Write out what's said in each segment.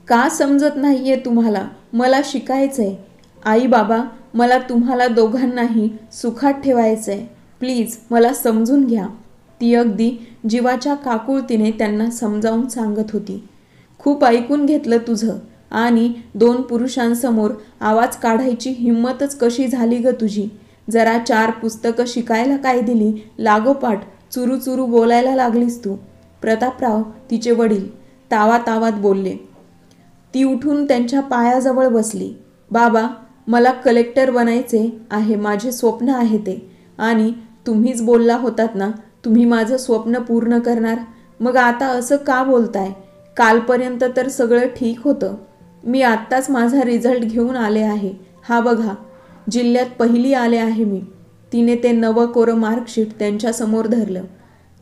का समजत नाहीये तुम्हाला? मला शिकायचंय. आई बाबा, मला तुम्हाला दोघांनाही सुखात ठेवायचंय. प्लीज मला समजून घ्या. ती अगदी जीवाच्या काकुळतीने त्यांना समजावून सांगत होती. खूप ऐकून घेतलं तुझं, आणि दोन पुरुषांसमोर आवाज काढायची हिंमतच कशी झाली ग तुझी? जरा चार पुस्तकं शिकायला काय दिली, लागोपाठ चुरू चुरू बोलायला लागलीस तू. प्रतापराव, तिचे वडील, तावातावात बोलले. ती उठून त्यांच्या पायाजवळ बसली. बाबा, मला कलेक्टर बनायचे आहे, माझे स्वप्न आहे ते. आणि तुम्हीच बोलला होतात ना, तुम्ही माझं स्वप्न पूर्ण करणार. मग आता असं का बोलताय? कालपर्यंत तर सगळं ठीक होतं. मी आत्ताच माझा रिझल्ट घेऊन आले आहे. हा बघा, जिल्ह्यात पहिली आले आहे मी. तिने ते नवं कोरं मार्कशीट त्यांच्यासमोर धरलं.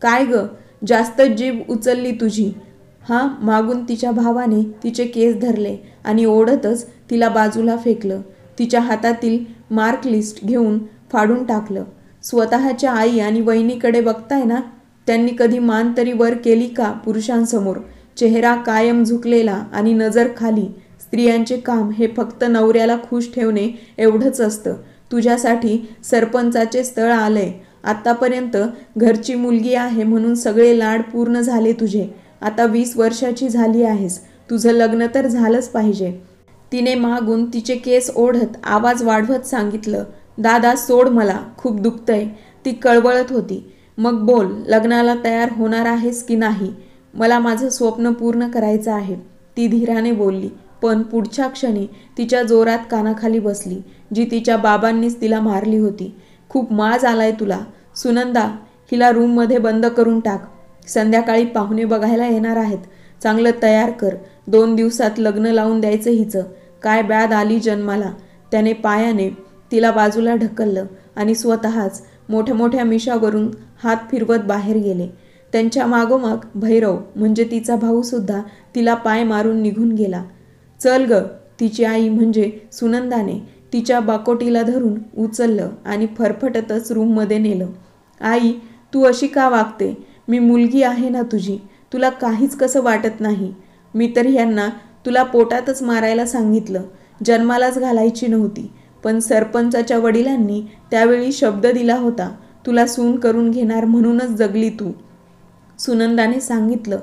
काय ग, जास्त जीभ उचलली तुझी. हा, मागून तिच्या भावाने तिचे केस धरले आणि ओढतच तिला बाजूला फेकलं. तिच्या हातातील मार्क लिस्ट घेऊन फाडून टाकलं. स्वतःच्या आई आणि वहिनीकडे बघताय ना, त्यांनी कधी मान तरी वर केली का पुरुषांसमोर? चेहरा कायम झुकलेला आणि नजर खाली. स्त्रियांचे काम हे फक्त नवऱ्याला खुश ठेवणे एवढंच असतं. तुझ्यासाठी सरपंचाचे स्थळ आलंय. आत्तापर्यंत घरची मुलगी आहे म्हणून सगळे लाड पूर्ण झाले तुझे. आता 20 वर्षाची झाली आहेस, तुझं लग्न तर झालंच पाहिजे. तिने मागून तिचे केस ओढत आवाज वाढवत सांगितलं. दादा, सोड, मला खूप दुखतंय. ती कळवळत होती. मग बोल, लग्नाला तयार होणार आहेस की नाही? मला माझं स्वप्न पूर्ण करायचं आहे, ती धीराने बोलली. पण पुढच्या क्षणी तिच्या जोरात कानाखाली बसली, जी तिच्या बाबांनीच तिला मारली होती. खूप माज आलाय तुला. सुनंदा, हिला रूममध्ये बंद करून टाक. संध्याकाळी पाहुणे बघायला येणार आहेत. चांगलं तयार कर. 2 दिवसात लग्न लावून द्यायचं हिचं. काय ब्याद आली जन्माला. त्याने पायाने तिला बाजूला ढकललं आणि स्वतःच मोठ्या मोठ्या मिशावरून हात फिरवत बाहेर गेले. त्यांच्या मागोमाग भैरव म्हणजे तिचा भाऊसुद्धा तिला पाय मारून निघून गेला. चल ग, तिची आई म्हणजे सुनंदाने तिच्या बाकोटीला धरून उचललं आणि फरफटतच रूममध्ये नेलं. आई, तू अशी का वागते? मी मुलगी आहे ना तुझी. तुला काहीच कसं वाटत नाही? मी तर यांना तुला पोटातच मारायला सांगितलं, जन्मालाच घालायची नव्हती. पण सरपंचाच्या वडिलांनी त्यावेळी शब्द दिला होता, तुला सून करून घेणार, म्हणूनच जगली तू. सुनंदाने सांगितलं.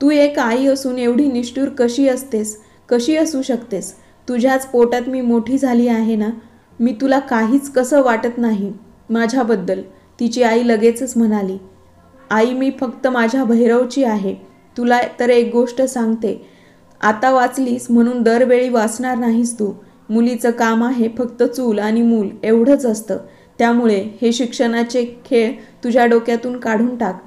तू एक आई असून एवढी निष्ठुर कशी असतेस? कशी असू शकतेस? तुझ्याच पोटात मी मोठी झाली आहे ना. मी तुला काहीच कसं वाटत नाही माझ्याबद्दल? तिची आई लगेचच म्हणाली. आई, मी फक्त माझ्या भैरवची आहे. तुला तर एक गोष्ट सांगते, आता वाचलीस म्हणून दरवेळी वाचणार नाहीस तू. मुलीचं काम आहे फक्त चूल आणि मूल एवढंच असतं. त्यामुळे हे शिक्षणाचे खेळ तुझ्या डोक्यातून काढून टाक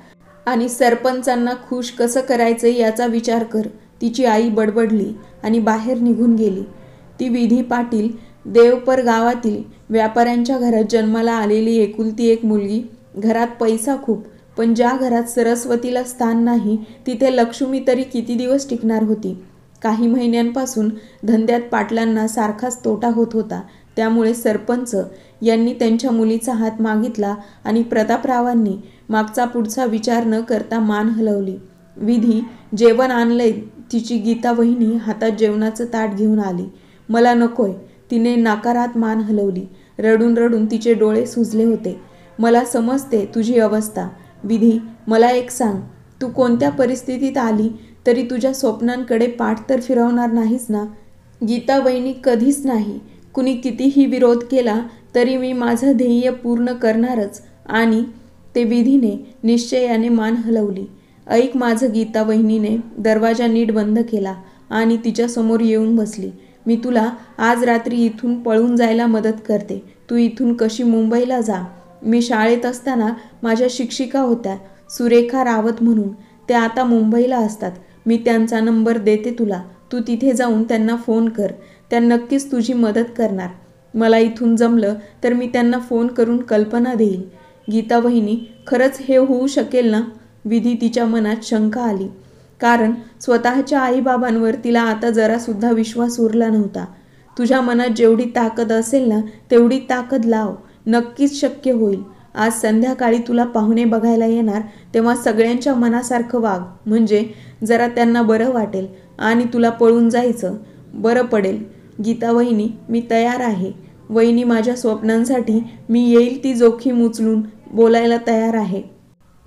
आणि सरपंचांना खुश कसं करायचं याचा विचार कर. तिची आई बडबडली आणि बाहेर निघून गेली. ती विधी पाटील, देवपर गावातील व्यापाऱ्यांच्या घरात जन्माला आलेली एकुलती एक मुलगी. घरात पैसा खूप, पण ज्या घरात सरस्वतीला स्थान नाही तिथे लक्ष्मी तरी किती दिवस टिकणार होती? काही महिन्यांपासून धंद्यात पाटलांना सारखाच तोटा होत होता. त्यामुळे सरपंच यांनी त्यांच्या मुलीचा हात मागितला आणि प्रतापरावांनी मागचा पुढचा विचार न करता मान हलवली. विधी, जेवण आणलंय. तिची गीता वहिनी हातात जेवणाचं ताट घेऊन आली. मला नकोय. तिने नाकारात मान हलवली. रडून रडून तिचे डोळे सुजले होते. मला समजते तुझी अवस्था. विधी, मला एक सांग, तू कोणत्या परिस्थितीत आली तरी तुझ्या स्वप्नांकडे पाठ तर फिरवणार नाहीस ना? गीता वहिनी, कधीच नाही. कुणी कितीही विरोध केला तरी मी माझं ध्येय पूर्ण करणारच. आणि ते विधीने निश्चयाने मान हलवली. ऐक माझं. गीता वहिनीने दरवाजा नीट बंद केला आणि तिच्यासमोर येऊन बसली. मी तुला आज रात्री इथून पळून जायला मदत करते. तू इथून कशी मुंबईला जा. मी शाळेत असताना माझ्या शिक्षिका होत्या, सुरेखा रावत म्हणून. त्या आता मुंबईला असतात. मी त्यांचा नंबर देते तुला. तू तिथे जाऊन त्यांना फोन कर. त्या नक्कीच तुझी मदत करणार. मला इथून जमलं तर मी त्यांना फोन करून कल्पना देईल. गीता वहिनी, खरंच हे होऊ शकेल ना? विधी, तिच्या मनात शंका आली. कारण स्वतःच्या आईबाबांवर तिला आता जरासुद्धा विश्वास उरला नव्हता. तुझ्या मनात जेवढी ताकद असेल ना तेवढी ताकद लाव. नक्कीच शक्य होईल. आज संध्याकाळी तुला पाहुणे बघायला येणार तेव्हा सगळ्यांच्या मनासारखं वाग, म्हणजे जरा त्यांना बरं वाटेल आणि तुला पळून जायचं बरं पडेल. गीता वहिनी, मी तयार आहे. वहिनी, माझ्या स्वप्नांसाठी मी येईल ती जोखीम उचलून बोलायला तयार आहे.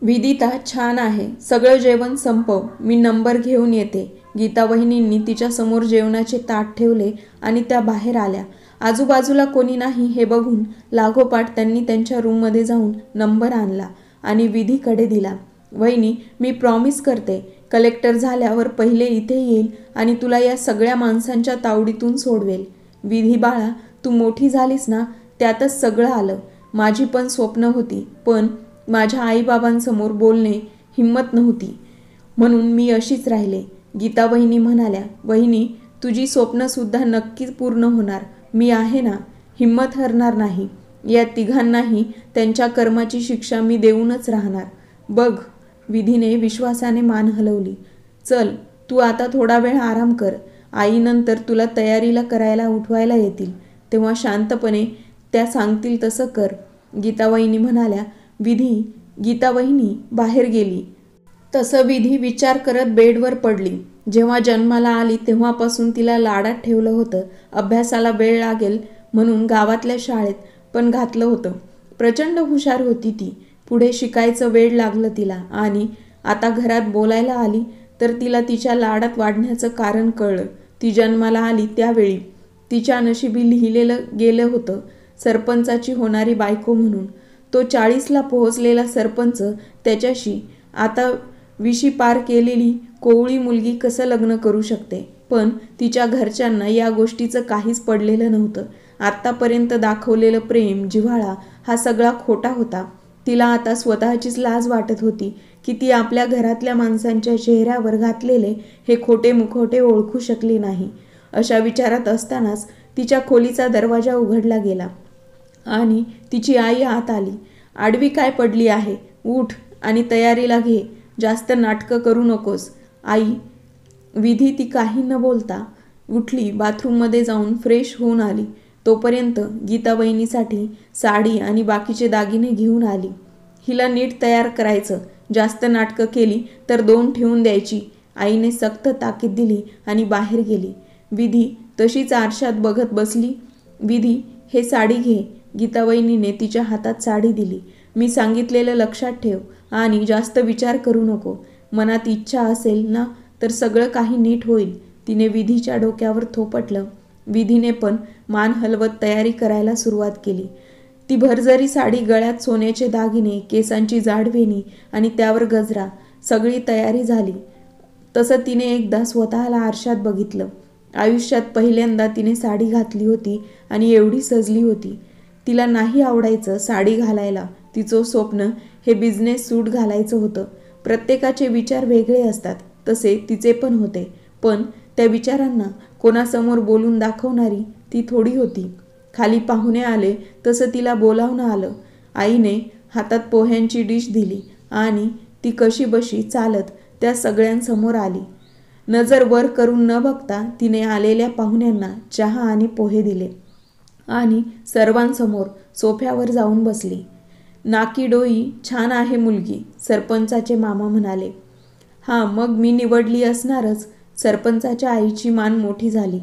विदिता, छान आहे. सगळं जेवण संपव, मी नंबर घेऊन येते. गीता वहिनींनी तिच्यासमोर जेवणाचे ताट ठेवले आणि त्या बाहेर आल्या. आजूबाजूला कोणी नाही हे बघून लागोपाठ त्यांनी त्यांच्या रूममध्ये जाऊन नंबर आणला आणि विधीकडे दिला. वहिनी, मी प्रॉमिस करते, कलेक्टर झाल्यावर पहिले इथे येईल आणि तुला या सगळ्या माणसांच्या तावडीतून सोडवेल. विधी बाळा, तू मोठी झालीस ना, त्यातच सगळं आलं. माझी पण स्वप्न होती, पण माझ्या आईबाबांसमोर बोलणे हिंमत नव्हती, म्हणून मी अशीच राहिले. गीता वहिनी म्हणाल्या, वहिनी, तुझी स्वप्नसुद्धा नक्कीच पूर्ण होणार. मी आहे ना, हिंमत हरणार नाही. या तिघांनाही त्यांच्या कर्माची शिक्षा मी देऊनच राहणार. बघ, विधीने विश्वासाने मान हलवली. चल, तू आता थोडा वेळ आराम कर. आईनंतर तुला तयारीला करायला उठवायला येतील, तेव्हा शांतपणे त्या सांगतील तसं कर. गीता वहिनी म्हणाल्या. गीता वहिनी बाहेर गेली. तसं विधी विचार करत बेडवर पडली. जेव्हा जन्माला आली तेव्हापासून तिला लाडात ठेवलं होतं. अभ्यासाला वेळ लागेल म्हणून गावातल्या शाळेत पण घातलं होतं. प्रचंड हुशार होती ती. पुढे शिकायचं वेळ लागलं तिला आणि आता घरात बोलायला आली तर तिला तिच्या लाडात वाढण्याचं कारण कळलं. ती जन्माला आली त्यावेळी तिच्या नशिबी लिहिलेलं गेलं होतं सरपंचाची होणारी बायको म्हणून. तो 40ला पोहोचलेला सरपंच त्याच्याशी आता 20 पार केलेली कोवळी मुलगी कसं लग्न करू शकते. पण तिच्या घरच्यांना या गोष्टीचं काहीच पडलेलं नव्हतं. आत्तापर्यंत दाखवलेलं प्रेम, जिव्हाळा हा सगळा खोटा होता. तिला आता स्वतःचीच लाज वाटत होती की ती आपल्या घरातल्या माणसांच्या चेहऱ्यावर घातलेले हे खोटे मुखवटे ओळखू शकली नाही. अशा विचारात असतानाच तिच्या खोलीचा दरवाजा उघडला गेला आणि तिची आई आत आली. आडवी काय पडली आहे? उठ आणि तयारीला घे. जास्त नाटकं करू नकोस. आई. विधी ती काही न बोलता उठली, बाथरूममध्ये जाऊन फ्रेश होऊन आली. तोपर्यंत गीता वहिनीसाठी साडी आणि बाकीचे दागिने घेऊन आली. हिला नीट तयार करायचं, जास्त नाटकं केली तर 2 ठेवून द्यायची. आईने सक्त ताकीद दिली आणि बाहेर गेली. विधी तशीच आरशात बघत बसली. विधी, हे साडी घे. गीता वहिनीने तिच्या हातात साडी दिली. मी सांगितलेलं लक्षात ठेव आणि जास्त विचार करू नको. मनात इच्छा असेल ना तर सगळं काही नीट होईल. तिने विधीच्या डोक्यावर थोपटलं. विधीने पण मान हलवत तयारी करायला सुरुवात केली. ती भरजरी साडी, गळ्यात सोन्याचे दागिने, केसांची जाड वेणी आणि त्यावर गजरा, सगळी तयारी झाली. तसं तिने एकदा स्वतःला आरशात बघितलं. आयुष्यात पहिल्यांदा तिने साडी घातली होती आणि एवढी सजली होती. तिला नाही आवडायचं साडी घालायला. तिचं स्वप्न हे बिझनेस सूट घालायचं होतं. प्रत्येकाचे विचार वेगळे असतात, तसे तिचे पण होते. पण त्या विचारांना कोणासमोर बोलून दाखवणारी ती थोडी होती. खाली पाहुणे आले तसं तिला बोलावणं आलं. आईने हातात पोह्यांची डिश दिली आणि ती कशीबशी चालत त्या सगळ्यांसमोर आली. नजर वर करून न बघता तिने आलेल्या पाहुण्यांना चहा आणि पोहे दिले आणि सर्वांसमोर सोफ्यावर जाऊन बसली. नाकी डोई छान आहे मुलगी, सरपंचाचे मामा म्हणाले. हां, मग मी निवडली असणारच. सरपंचाच्या आईची मान मोठी झाली.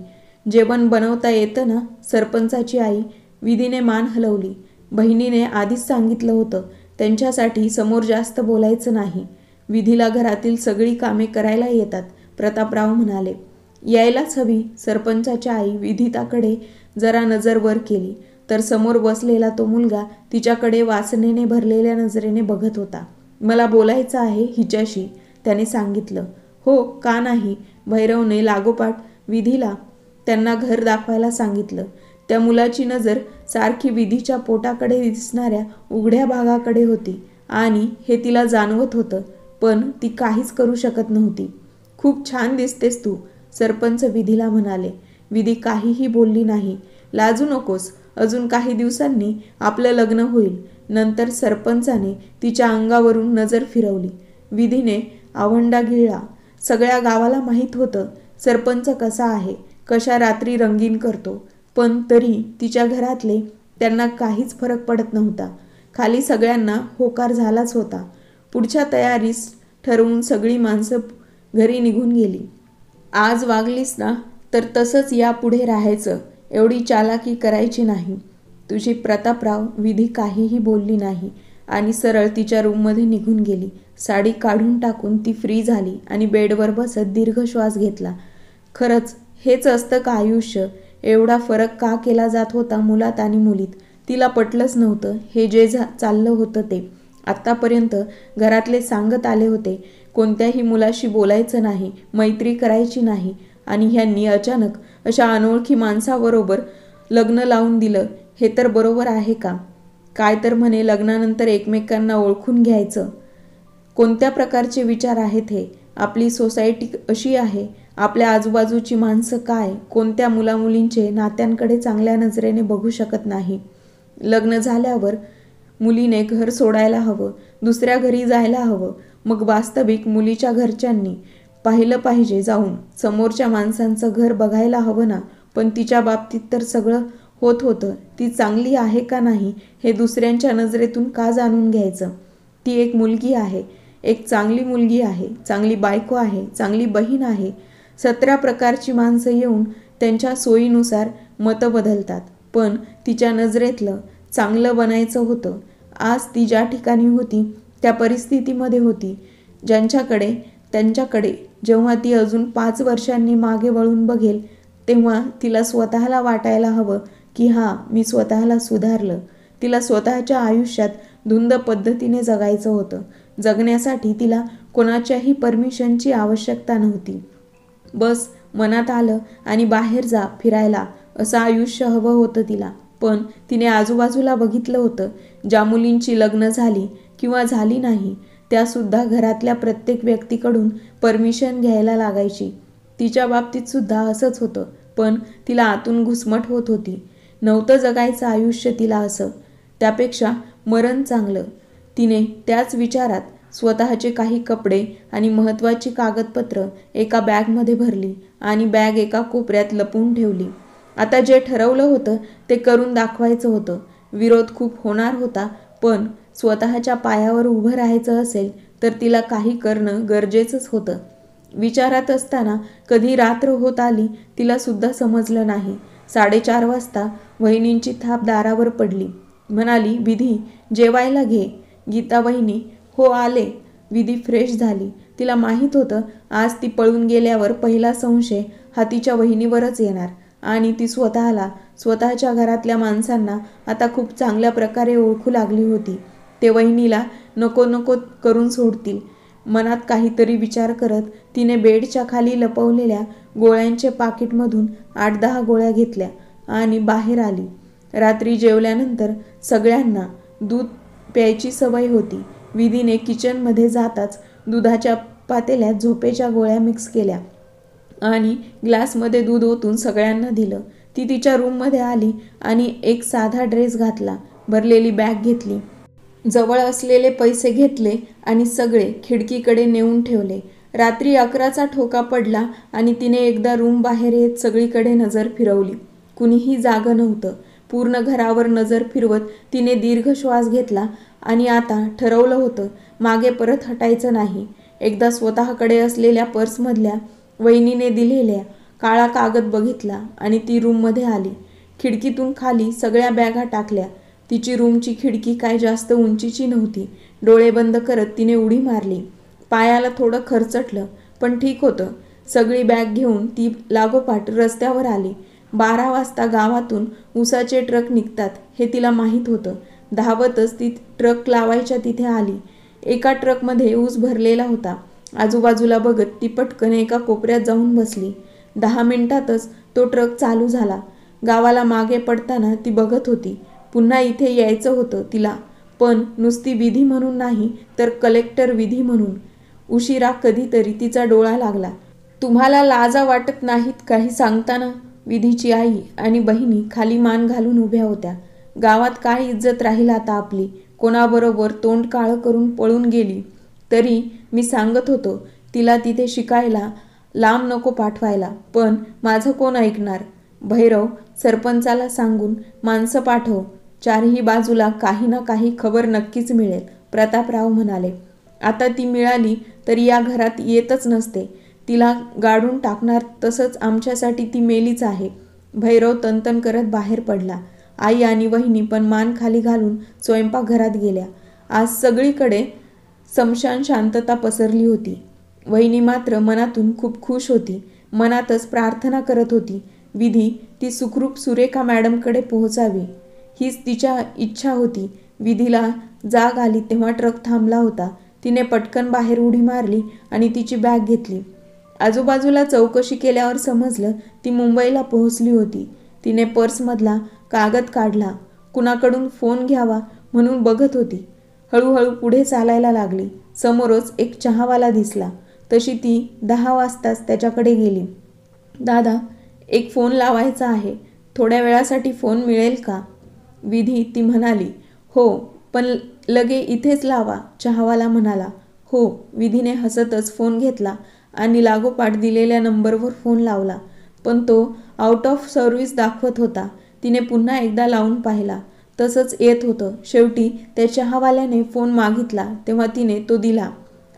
जेवण बनवता येतं ना? सरपंचाची आई. विधीने मान हलवली. बहिणीने आधीच सांगितलं होतं त्यांच्यासाठी समोर जास्त बोलायचं नाही. विधीला घरातील सगळी कामे करायला येतात, प्रतापराव म्हणाले. यायलाच हवी. सरपंचाच्या आई विधिताकडे जरा नजर वर केली तर समोर बसलेला तो मुलगा तिच्याकडे वासनेने भरलेल्या नजरेने बघत होता. मला बोलायचं आहे हिच्याशी, त्याने सांगितलं. हो, का नाही? भैरवने लागोपाठ विधीला त्यांना घर दाखवायला सांगितलं. त्या मुलाची नजर सारखी विधीच्या पोटाकडे दिसणाऱ्या उघड्या भागाकडे होती आणि हे तिला जाणवत होतं, पण ती काहीच करू शकत नव्हती. खूप छान दिसतेस तू, सरपंच विधीला म्हणाले. विधी काहीही बोलली नाही. लाजू नकोस, अजून काही दिवसांनी आपलं लग्न होईल. नंतर सरपंचाने तिच्या अंगावरून नजर फिरवली. विधीने आवंडा गिळला. सगळ्या गावाला माहीत होतं सरपंच कसा आहे, कशा रात्री रंगीन करतो, पण तरी तिच्या घरातले त्यांना काहीच फरक पडत नव्हता. खाली सगळ्यांना होकार झालाच होता. पुढच्या तयारीस ठरवून सगळी माणसं घरी निघून गेली. आज वागलीस ना तर तसंच यापुढे राहायचं, एवढी चालाकी करायची नाही. तुझी प्रतापराव विधी काहीही बोलली नाही आणि सरळ तिच्या रूममध्ये निघून गेली. साडी काढून टाकून ती फ्री झाली आणि बेडवर बसत दीर्घ श्वास घेतला. खरंच हेच असतं का आयुष्य? एवढा फरक का केला जात होता मुलात आणि मुलीत? तिला पटलंच नव्हतं हे जे चाललं होतं ते. आत्तापर्यंत घरातले सांगत आले होते कोणत्याही मुलाशी बोलायचं नाही, मैत्री करायची नाही, आणि ह्यांनी अचानक अशा अनोळखी माणसाबरोबर लग्न लावून दिलं. हे तर बरोबर आहे का? काय तर म्हणे लग्नानंतर एकमेकांना ओळखून घ्यायचं. कोणत्या प्रकारचे विचार आहेत हे? आपली सोसायटी अशी आहे. आपल्या आजूबाजूची माणसं काय, कोणत्या मुलामुलींचे नात्यांकडे चांगल्या नजरेने बघू शकत नाही. लग्न झाल्यावर मुलीने घर सोडायला हवं, दुसऱ्या घरी जायला हवं. मग वास्तविक मुलीच्या घरच्यांनी पाहिलं पाहिजे जाऊन, समोरच्या माणसांचं घर बघायला हवं ना. पण तिच्या बाबतीत तर सगळं होत होतं. ती चांगली आहे का नाही हे दुसऱ्यांच्या नजरेतून का जाणून घ्यायचं? ती एक मुलगी आहे, एक चांगली मुलगी आहे, चांगली बायको आहे, चांगली बहीण आहे. 17 प्रकारची माणसं येऊन त्यांच्या सोयीनुसार मतं बदलतात. पण तिच्या नजरेतलं चांगलं बनायचं होतं. आज ती ज्या ठिकाणी होती त्या परिस्थितीमध्ये होती त्यांच्याकडे जेव्हा ती अजून 5 वर्षांनी मागे वळून बघेल तेव्हा तिला स्वतःला वाटायला हवं की हां, मी स्वतःला सुधारलं. तिला स्वतःच्या आयुष्यात धुंद पद्धतीने जगायचं होतं. जगण्यासाठी तिला कोणाच्याही परमिशनची आवश्यकता नव्हती. बस मनात आलं आणि बाहेर जा फिरायला, असं आयुष्य हवं होतं तिला. पण तिने आजूबाजूला बघितलं होतं, ज्या मुलींची लग्न झाली किंवा झाली नाही त्यासुद्धा घरातल्या प्रत्येक व्यक्तीकडून परमिशन घ्यायला लागायची. तिच्या बाबतीत सुद्धा असंच होतं. पण तिला आतून घुसमट होत होती. नव्हतं जगायचं आयुष्य तिला असं, त्यापेक्षा मरण चांगलं. तिने त्याच विचारात स्वतःचे काही कपडे आणि महत्त्वाची कागदपत्र एका बॅगमध्ये भरली आणि बॅग एका कोपऱ्यात लपवून ठेवली. आता जे ठरवलं होतं ते करून दाखवायचं होतं. विरोध खूप होणार होता, पण स्वतःच्या पायावर उभं राहायचं असेल तर तिला काही करणं गरजेचंच होतं. विचारात असताना कधी रात्र होत आली तिला सुद्धा समजलं नाही. 4:30 वाजता वहिनींची थाप दारावर पडली. म्हणाली, विधी जेवायला घे. गीता वहिनी, हो आले. विधी फ्रेश झाली. तिला माहीत होतं आज ती पळून गेल्यावर पहिला संशय हा तिच्या वहिनीवरच येणार आणि ती स्वतःच्या घरातल्या माणसांना आता खूप चांगल्या प्रकारे ओळखू लागली होती. ते वहिनीला नको नको करून सोडतील. मनात काहीतरी विचार करत तिने बेडच्या खाली लपवलेल्या गोळ्यांच्या पाकिटमधून 8-10 गोळ्या घेतल्या आणि बाहेर आली. रात्री जेवल्यानंतर सगळ्यांना दूध प्यायची सवय होती. विधीने किचनमध्ये जाताच दुधाच्या पातेल्यात झोपेच्या गोळ्या मिक्स केल्या आणि ग्लासमध्ये दूध ओतून सगळ्यांना दिलं. ती तिच्या रूममध्ये आली आणि एक साधा ड्रेस घातला, भरलेली बॅग घेतली, जवळ असलेले पैसे घेतले आणि सगळे खिडकीकडे नेऊन ठेवले. रात्री 11चा ठोका पडला आणि तिने एकदा रूम बाहेर येत सगळीकडे नजर फिरवली. कुणीही जागं नव्हतं. पूर्ण घरावर नजर फिरवत तिने दीर्घ श्वास घेतला आणि आता ठरवलं होतं मागे परत हटायचं नाही. एकदा स्वतःकडे असलेल्या पर्समधल्या वहिनीने दिलेल्या काळा कागद बघितला आणि ती रूममध्ये आली. खिडकीतून खाली सगळ्या बॅगा टाकल्या. तिची रूमची खिडकी काय जास्त उंचीची नव्हती. डोळे बंद करत तिने उडी मारली. पायाला थोडं खरचटलं पण ठीक होतं. सगळी बॅग घेऊन ती लागोपाठ रस्त्यावर आली. 12 वाजता गावातून ऊसाचे ट्रक निघतात हे तिला माहीत होतं. धावतच ती ट्रक लावायच्या तिथे आली. एका ट्रकमध्ये ऊस भरलेला होता. आजूबाजूला बघत ती पटकन एका कोपऱ्यात जाऊन बसली. 10 मिनिटातच तो ट्रक चालू झाला. गावाला मागे पडताना ती बघत होती. पुन्हा इथे यायचं होतं तिला, पण नुसती विधी म्हणून नाही तर कलेक्टर विधी म्हणून. उशिरा कधीतरी तिचा डोळा लागला. तुम्हाला लाजा वाटत नाहीत काही सांगताना? विधीची आई आणि बहिणी खाली मान घालून उभ्या होत्या. गावात काय इज्जत राहील आता आपली? कोणाबरोबर तोंड काळं करून पळून गेली. तरी मी सांगत होतो तिला तिथे शिकायला लांब नको पाठवायला, पण माझं कोण ऐकणार? भैरव, सरपंचाला सांगून माणसं पाठव. चारही बाजूला काही ना काही खबर नक्कीच मिळेल, प्रतापराव म्हणाले. आता ती मिळाली तरी या घरात येतच नसते. तिला गाडून टाकणार, तसंच आमच्यासाठी ती मेलीच आहे. भैरव तनतन करत बाहेर पडला. आई आणि वहिनी पण मान खाली घालून स्वयंपाकघरात गेल्या. आज सगळीकडे समशान शांतता पसरली होती. वहिनी मात्र मनातून खूप खुश होती. मनातच प्रार्थना करत होती. विधी ती सुखरूप सुरेखा मॅडमकडे पोहोचावी, हीच तिच्या इच्छा होती. विधीला जाग आली तेव्हा ट्रक थांबला होता. तिने पटकन बाहेर उडी मारली आणि तिची बॅग घेतली. आजूबाजूला चौकशी केल्यावर समजलं ती मुंबईला पोहोचली होती. तिने पर्समधला कागद काढला. कुणाकडून फोन घ्यावा म्हणून बघत होती. हळूहळू पुढे चालायला लागली. समोरच एक चहावाला दिसला. तशी ती 10 वाजताच त्याच्याकडे गेली. दादा, एक फोन लावायचा आहे. थोड्या वेळासाठी फोन मिळेल का? विधी ती म्हणाली. हो, पण लगे इथेच लावा, चहावाला म्हणाला. हो. विधीने हसतच फोन घेतला आणि लागोपाठ दिलेल्या नंबरवर फोन लावला. पण तो आउट ऑफ सर्व्हिस दाखवत होता. तिने पुन्हा एकदा लावून पाहिला. तसंच येत होतं. शेवटी त्या चहावाल्याने फोन मागितला तेव्हा तिने तो दिला.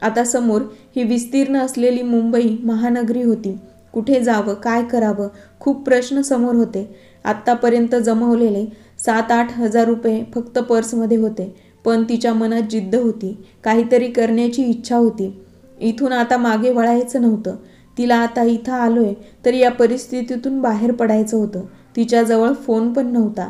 आता समोर ही विस्तीर्ण असलेली मुंबई महानगरी होती. कुठे जावं, काय करावं, खूप प्रश्न समोर होते. आत्तापर्यंत जमवलेले 7-8 हजार रुपये फक्त पर्समध्ये होते. पण तिच्या मनात जिद्द होती. काहीतरी करण्याची इच्छा होती. इथून आता मागे वळायचं नव्हतं. तिला आता इथं आलोय तर या परिस्थितीतून बाहेर पडायचं होतं. तिच्याजवळ फोन पण नव्हता.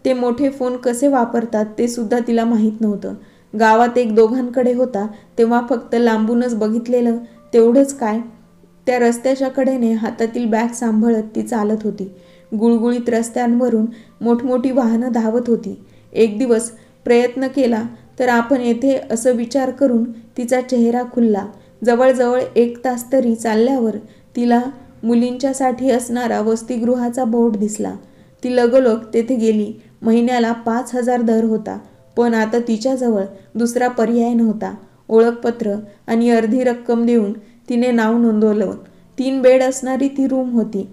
ते मोठे फोन कसे वापरतात ते सुद्धा तिला माहीत नव्हतं. गावात एक दोघांकडे होता तेव्हा फक्त लांबूनच बघितलेलं, तेवढंच काय. त्या रस्त्याच्या कडेने हातातील बॅग सांभाळत ती चालत होती. गुळगुळीत रस्त्यांवरून मोठमोठी वाहनं धावत होती. एक दिवस प्रयत्न केला तर आपण येथे, असं विचार करून तिचा चेहरा खुलला. जवळजवळ 1 तास तरी चालल्यावर तिला मुलींच्यासाठी असणारा वसतिगृहाचा बोर्ड दिसला. ती लगोलग तेथे गेली. महिन्याला 5,000 दर होता. पण आता तिच्याजवळ दुसरा पर्याय नव्हता. ओळखपत्र आणि अर्धी रक्कम देऊन तिने नाव नोंदवलं. 3 बेड असणारी ती रूम होती.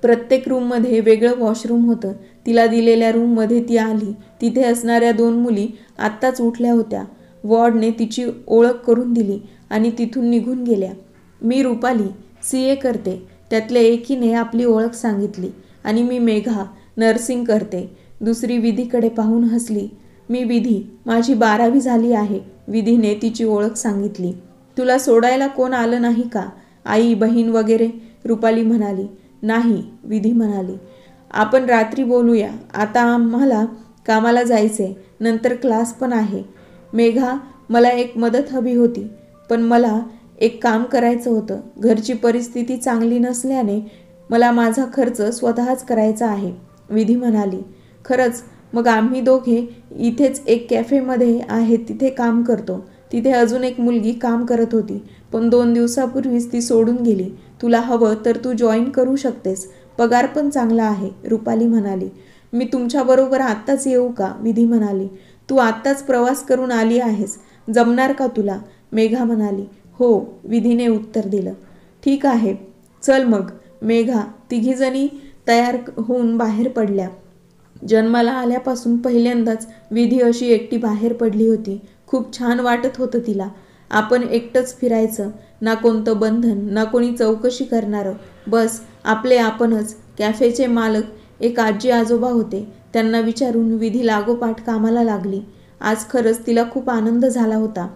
प्रत्येक रूममध्ये वेगळं वॉशरूम होतं. तिला दिलेल्या रूममध्ये ती आली. तिथे असणाऱ्या 2 मुली आत्ताच उठल्या होत्या. वॉर्डने तिची ओळख करून दिली आणि तिथून निघून गेल्या. मी रुपाली, CA करते. त्यातल्या एकीने आपली ओळख सांगितली. आणि मी मेघा, नर्सिंग करते. दुसरी विधीकडे पाहून हसली. मी विधी, माझी 12वी झाली आहे. विधीने तिची ओळख सांगितली. तुला सोडायला कोण आलं नाही का? आई, बहीण वगैरे? रुपाली म्हणाली. नाही, विधी म्हणाली. आपण रात्री बोलूया. आता आम्हाला कामाला जायचे, नंतर क्लास पण आहे. मेघा, मला एक मदत हवी होती. पण मला एक काम करायचं होतं. घरची परिस्थिती चांगली नसल्याने मला माझा खर्च स्वतःच करायचा आहे. विधी म्हणाली. खरंच? मग आम्ही दोघे इथेच एक कॅफेमध्ये आहे तिथे काम करतो. तिथे अजून एक मुलगी काम करत होती, पण 2 दिवसापूर्वीच ती सोडून गेली. तुला हवं तर तू जॉईन करू शकतेस. पगार पण चांगला आहे, रुपाली म्हणाली. मी तुमच्याबरोबर आत्ताच येऊ का? विधी म्हणाली. तू आत्ताच प्रवास करून आली आहेस, जमणार का तुला? मेघा म्हणाली. हो, विधीने उत्तर दिलं. ठीक आहे, चल मग. मेघा, तिघीजणी तयार होऊन बाहेर पडल्या. जन्माला आल्यापासून पहिल्यांदाच विधी अशी एकटी बाहेर पडली होती. खूप छान वाटत होतं तिला. आपण एकटंच फिरायचं, ना कोणतं बंधन, ना कोणी चौकशी करणारं. बस आपले आपणच. कॅफेचे मालक एक आजी आजोबा होते. त्यांना विचारून विधी लागोपाठ कामाला लागली. आज खरंच तिला खूप आनंद झाला होता.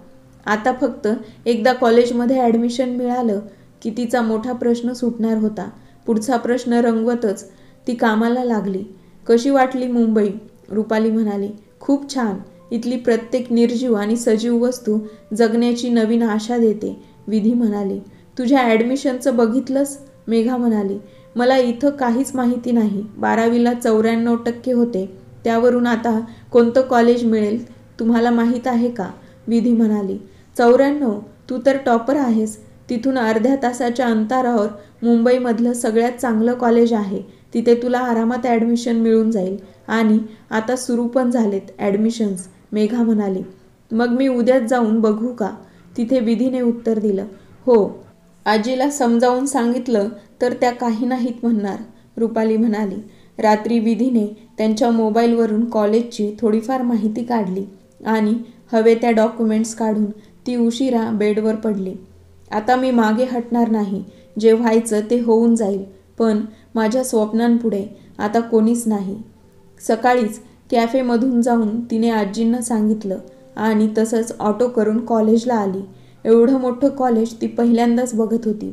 आता फक्त एकदा कॉलेजमध्ये ॲडमिशन मिळालं की तिचा मोठा प्रश्न सुटणार होता. पुढचा प्रश्न रंगवतच ती कामाला लागली. कशी वाटली मुंबई? रुपाली म्हणाली. खूप छान. इथली प्रत्येक निर्जीव आणि सजीव वस्तू जगण्याची नवीन आशा देते. विधी म्हणाली. तुझ्या ॲडमिशनचं बघितलंस? मेघा म्हणाली. मला इथं काहीच माहिती नाही. 12वीला 94% होते. त्यावरून आता कोणतं कॉलेज मिळेल तुम्हाला माहीत आहे का? विधी म्हणाली. 94? तू तर टॉपर आहेस. तिथून अर्ध्या तासाच्या अंतरावर मुंबईमधलं सगळ्यात चांगलं कॉलेज आहे. तिथे तुला आरामात ॲडमिशन मिळून जाईल. आणि आता सुरू पण झालेत ॲडमिशन्स, मेघा म्हणाली. मग मी उद्याच जाऊन बघू का? तिथे विधीने उत्तर दिलं. हो. आजीला समजावून सांगितलं तर त्या काही नाहीत म्हणणार, रुपाली म्हणाली. रात्री विधीने त्यांच्या मोबाईलवरून कॉलेजची थोडीफार माहिती काढली आणि हवे त्या डॉक्युमेंट्स काढून ती उशिरा बेडवर पडली. आता मी मागे हटणार नाही. जे व्हायचं ते होऊन जाईल, पण माझ्या स्वप्नांपुढे आता कोणीच नाही. सकाळीच कॅफेमधून जाऊन तिने आजींना सांगितलं आणि तसंच ऑटो करून कॉलेजला आली. एवढं मोठं कॉलेज ती पहिल्यांदाच बघत होती.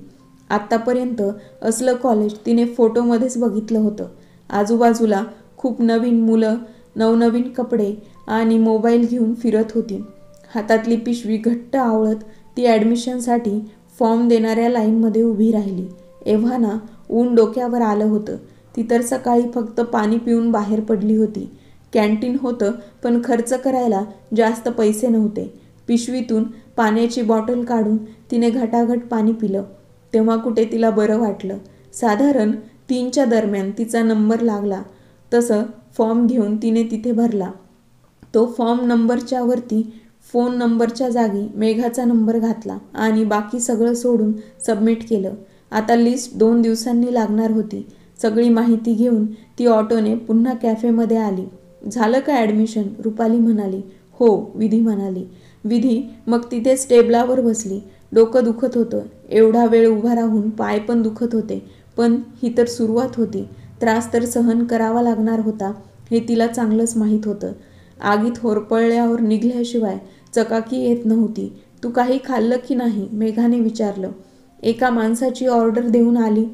आत्तापर्यंत असलं कॉलेज तिने फोटोमध्येच बघितलं होतं. आजूबाजूला खूप नवीन मुलं, नवनवीन कपडे आणि मोबाईल घेऊन फिरत होती. हातातली पिशवी घट्ट आवळत ती ॲडमिशनसाठी फॉर्म देणाऱ्या लाईनमध्ये उभी राहिली. एव्हाना ऊन डोक्यावर आलं होतं. ती तर सकाळी फक्त पाणी पिऊन बाहेर पडली होती. कॅन्टीन होतं, पण खर्च करायला जास्त पैसे नव्हते. पिशवीतून पाण्याची बॉटल काढून तिने घटाघट पाणी पिलं. तेव्हा कुठे तिला बरं वाटलं. साधारण 3च्या दरम्यान तिचा नंबर लागला. तसं फॉर्म घेऊन तिने तिथे भरला. तो फॉर्म नंबरच्या वरती फोन नंबरच्या जागी मेघाचा नंबर घातला आणि बाकी सगळं सोडून सबमिट केलं. आता लिस्ट 2 दिवसांनी लागणार होती. सगळी माहिती घेऊन ती ऑटोने पुन्हा कॅफेमध्ये आली. झालं का ॲडमिशन? रुपाली म्हणाली. हो, विधी म्हणाली. विधी मग तिथेच टेबलावर बसली. डोकं दुखत होतं. एवढा वेळ उभा राहून पाय पण दुखत होते. पण ही तर सुरुवात होती. त्रास तर सहन करावा लागणार होता हे तिला चांगलंच माहीत होतं. आगीत होरपळल्यावर निघल्याशिवाय चकाकी येत नव्हती. तू काही खाल्लं की नाही? मेघाने विचारलं. एका माणसाची ऑर्डर देऊन आली.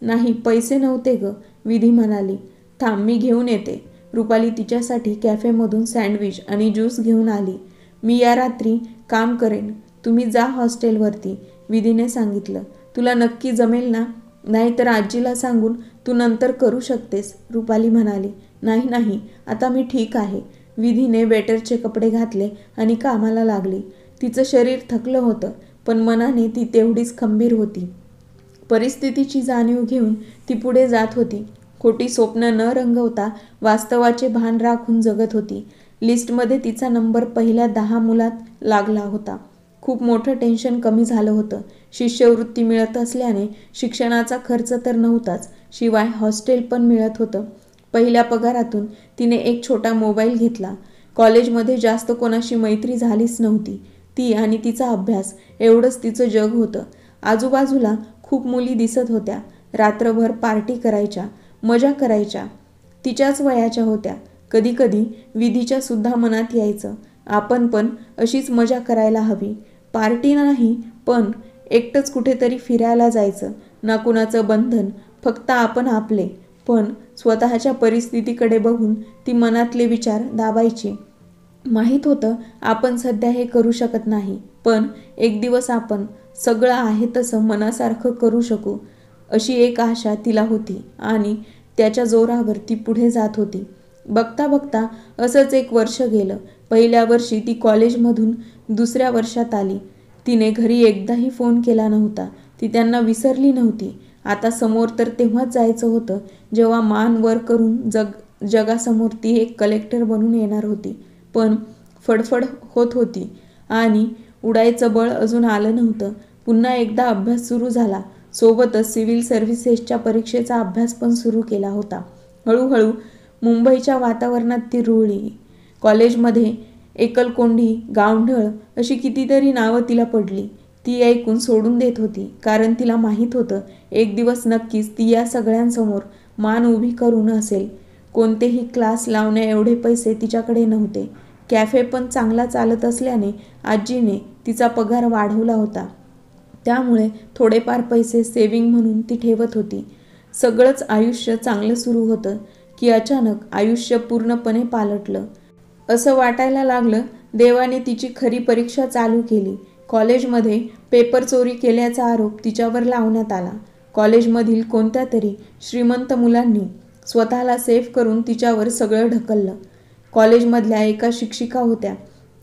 नाही, पैसे नव्हते ग, विधी म्हणाली. थांब, मी घेऊन येते. रुपाली तिच्यासाठी कॅफेमधून सँडविच आणि ज्यूस घेऊन आली. मी या रात्री काम करेन, तुम्ही जा हॉस्टेलवरती, विधीने सांगितलं. तुला नक्की जमेल ना? नाहीतर आजीला सांगून तू नंतर करू शकतेस, रुपाली म्हणाली. नाही नाही, आता मी ठीक आहे. विधीने वेटरचे कपडे घातले आणि कामाला लागली. तिचं शरीर थकलं होतं, पण मनाने ती तेवढीच खंबीर होती. परिस्थितीची जाणीव घेऊन ती पुढे जात होती. खोटी स्वप्न न रंगवता वास्तवाचे भान राखून जगत होती. लिस्टमध्ये तिचा नंबर पहिल्या 10 मुलात लागला होता. खूप मोठं टेन्शन कमी झालं होतं. शिष्यवृत्ती मिळत असल्याने शिक्षणाचा खर्च तर नव्हताच, शिवाय हॉस्टेल पण मिळत होतं. पहिल्या पगारातून तिने एक छोटा मोबाईल घेतला. कॉलेजमध्ये जास्त कोणाशी मैत्री झालीच नव्हती. ती आणि तिचा अभ्यास एवढंच तिचं जग होतं. आजूबाजूला खूप मुली दिसत होत्या. रात्रभर पार्टी करायच्या, मजा करायच्या. तिच्याच वयाच्या होत्या. कधी कधी विधीच्या सुद्धा मनात यायचं, आपण पण अशीच मजा करायला हवी. पार्टी नाही, पण एकटंच कुठेतरी फिरायला जायचं. ना कुणाचं बंधन, फक्त आपण आपले. पण स्वतःच्या परिस्थितीकडे बघून ती मनातले विचार दाबायची. माहीत होतं आपण सध्या हे करू शकत नाही, पण एक दिवस आपण सगळं आहे तसं मनासारखं करू शकू, अशी एक आशा तिला होती आणि त्याच्या जोरावर ती पुढे जात होती. बघता बघता असंच 1 वर्ष गेलं. पहिल्या वर्षी ती कॉलेजमधून दुसऱ्या वर्षात आली. तिने घरी एकदाही फोन केला नव्हता. ती त्यांना विसरली नव्हती. आता समोर तर तेव्हाच जायचं होतं जेव्हा मान वर करून जगासमोर ती एक कलेक्टर बनून येणार होती. पण फडफड होत होती आणि उडायचं बळ अजून आलं नव्हतं. पुन्हा एकदा अभ्यास सुरू झाला. सोबतच सिव्हिल सर्व्हिसेसच्या परीक्षेचा अभ्यास पण सुरू केला होता. हळूहळू मुंबईच्या वातावरणात ती रुळली. कॉलेजमध्ये एकलकोंडी, गावढळ अशी कितीतरी नावं तिला पडली. ती ऐकून सोडून देत होती, कारण तिला माहीत होतं एक दिवस नक्कीच ती या सगळ्यांसमोर मान उभी करून असेल. कोणतेही क्लास लावण्या एवढे पैसे तिच्याकडे नव्हते. कॅफे पण चांगला चालत असल्याने आजीने तिचा पगार वाढवला होता. त्यामुळे थोडेफार पैसे सेव्हिंग म्हणून ती ठेवत होती. सगळंच आयुष्य चांगलं सुरू होतं की अचानक आयुष्य पूर्णपणे पालटलं. असं वाटायला लागलं देवाने तिची खरी परीक्षा चालू केली. कॉलेजमध्ये पेपर चोरी केल्याचा आरोप तिच्यावर लावण्यात आला. कॉलेजमधील कोणत्या तरी श्रीमंत मुलांनी स्वतःला सेफ करून तिच्यावर सगळं ढकललं. कॉलेजमधल्या एका शिक्षिका होत्या.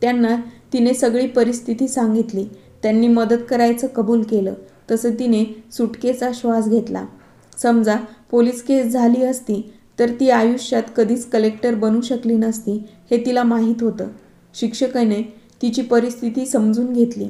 त्यांना तिने सगळी परिस्थिती सांगितली. त्यांनी मदत करायचं कबूल केलं. तसं तिने सुटकेचा श्वास घेतला. समजा पोलीस केस झाली असती तर ती आयुष्यात कधीच कलेक्टर बनू शकली नसती हे तिला माहीत होतं. शिक्षकाने तिची परिस्थिती समजून घेतली.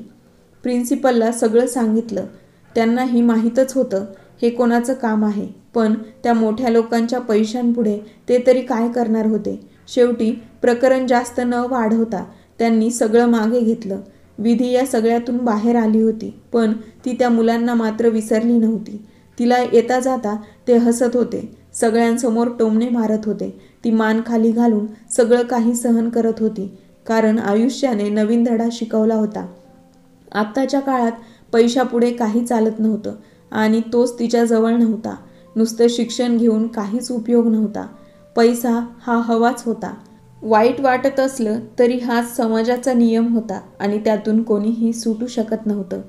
प्रिन्सिपलला सगळं सांगितलं. त्यांनाही माहीतच होतं हे कोणाचं काम आहे? पण त्या मोठ्या लोकांच्या पैशांपुढे ते तरी काय करणार होते? शेवटी प्रकरण जास्त न वाढवता त्यांनी सगळं मागे घेतलं. विधी या सगळ्यातून बाहेर आली होती, पण ती त्या मुलांना मात्र विसरली नव्हती. तिला येता जाता ते हसत होते, सगळ्यांसमोर टोमणे मारत होते. ती मान खाली घालून सगळं काही सहन करत होती, कारण आयुष्याने नवीन धडा शिकवला होता. आत्ताच्या काळात पैशापुढे काही चालत नव्हतं आणि तोच तिच्याजवळ नव्हता. नुसतं शिक्षण घेऊन काहीच उपयोग नव्हता. पैसा हा हवाच होता. वाईट वाटत असलं तरी हाच समाजाचा नियम होता आणि त्यातून कोणीही सुटू शकत नव्हतं.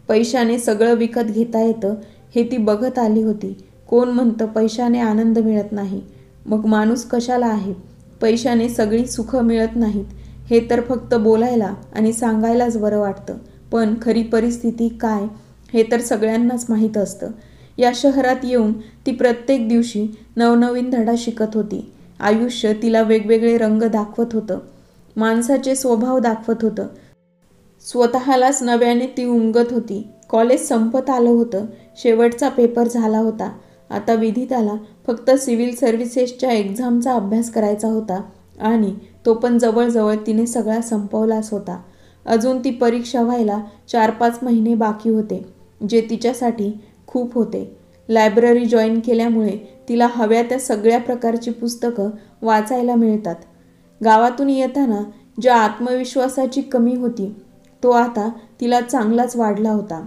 पैशाने सगळं विकत घेता येतं हे ती बघत आली होती. कोण म्हणतं पैशाने आनंद मिळत नाही? मग माणूस कशाला आहे? पैशाने सगळी सुखं मिळत नाहीत हे तर फक्त बोलायला आणि सांगायलाच बरं वाटतं, पण खरी परिस्थिती काय हे तर सगळ्यांनाच माहीत असतं. या शहरात येऊन ती प्रत्येक दिवशी नवनवीन धडा शिकत होती. आयुष्य तिला वेगवेगळे रंग दाखवत होतं, माणसाचे स्वभाव दाखवत होतं. स्वतःलाच नव्याने ती उमगत होती. कॉलेज संपत आलं होतं. शेवटचा पेपर झाला होता. आता विदिताला फक्त सिव्हिल सर्व्हिसेसच्या एक्झामचा अभ्यास करायचा होता आणि तो पण जवळजवळ तिने सगळा संपवलाच होता. अजून ती परीक्षा व्हायला 4-5 महिने बाकी होते, जे तिच्यासाठी खूप होते. लायब्ररी जॉईन केल्यामुळे तिला हव्या त्या सगळ्या प्रकारची पुस्तकं वाचायला मिळतात. गावातून येताना ज्या आत्मविश्वासाची कमी होती तो आता तिला चांगलाच वाढला होता.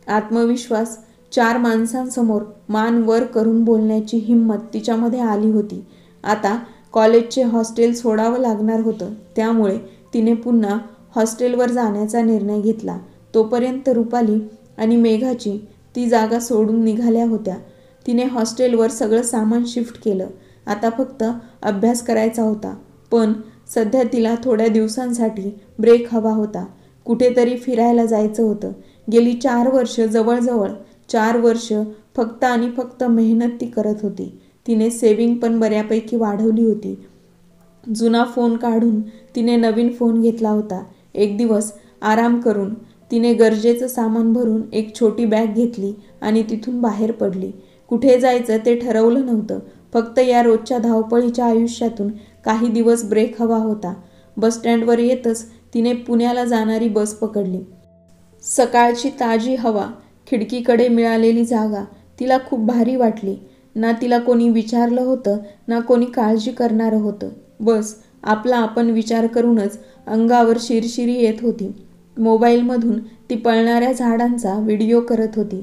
आत्मविश्वास, 4 माणसांसमोर मान वर करून बोलण्याची हिंमत तिच्यामध्ये आली होती. आता कॉलेजचे हॉस्टेल सोडावं लागणार होतं, त्यामुळे तिने पुन्हा हॉस्टेलवर जाण्याचा निर्णय घेतला. तोपर्यंत रुपाली आणि मेघाची ती जागा सोडून निघाल्या होत्या. तिने हॉस्टेलवर सगळं सामान शिफ्ट केलं. आता फक्त अभ्यास करायचा होता. पण सध्या तिला थोड्या दिवसांसाठी ब्रेक हवा होता. कुठेतरी फिरायला जायचं होतं. गेली 4 वर्ष, जवळजवळ 4 वर्ष फक्त आणि फक्त मेहनत ती करत होती. तिने सेव्हिंग पण बऱ्यापैकी वाढवली होती. जुना फोन काढून तिने नवीन फोन घेतला होता. एक दिवस आराम करून तिने गरजेचं सामान भरून एक छोटी बॅग घेतली आणि तिथून बाहेर पडली. कुठे जायचं ते ठरवलं नव्हतं, फक्त या रोजच्या धावपळीच्या आयुष्यातून काही दिवस ब्रेक हवा होता. बसस्टँडवर येतच तिने पुण्याला जाणारी बस पकडली. सकाळची ताजी हवा, खिडकीकडे मिळालेली जागा तिला खूप भारी वाटली. ना तिला कोणी विचारलं होतं, ना कोणी काळजी करणारं होतं. बस आपला आपण विचार करूनच अंगावर शिरशिरी येत होती. मोबाईलमधून ती पळणाऱ्या झाडांचा व्हिडिओ करत होती.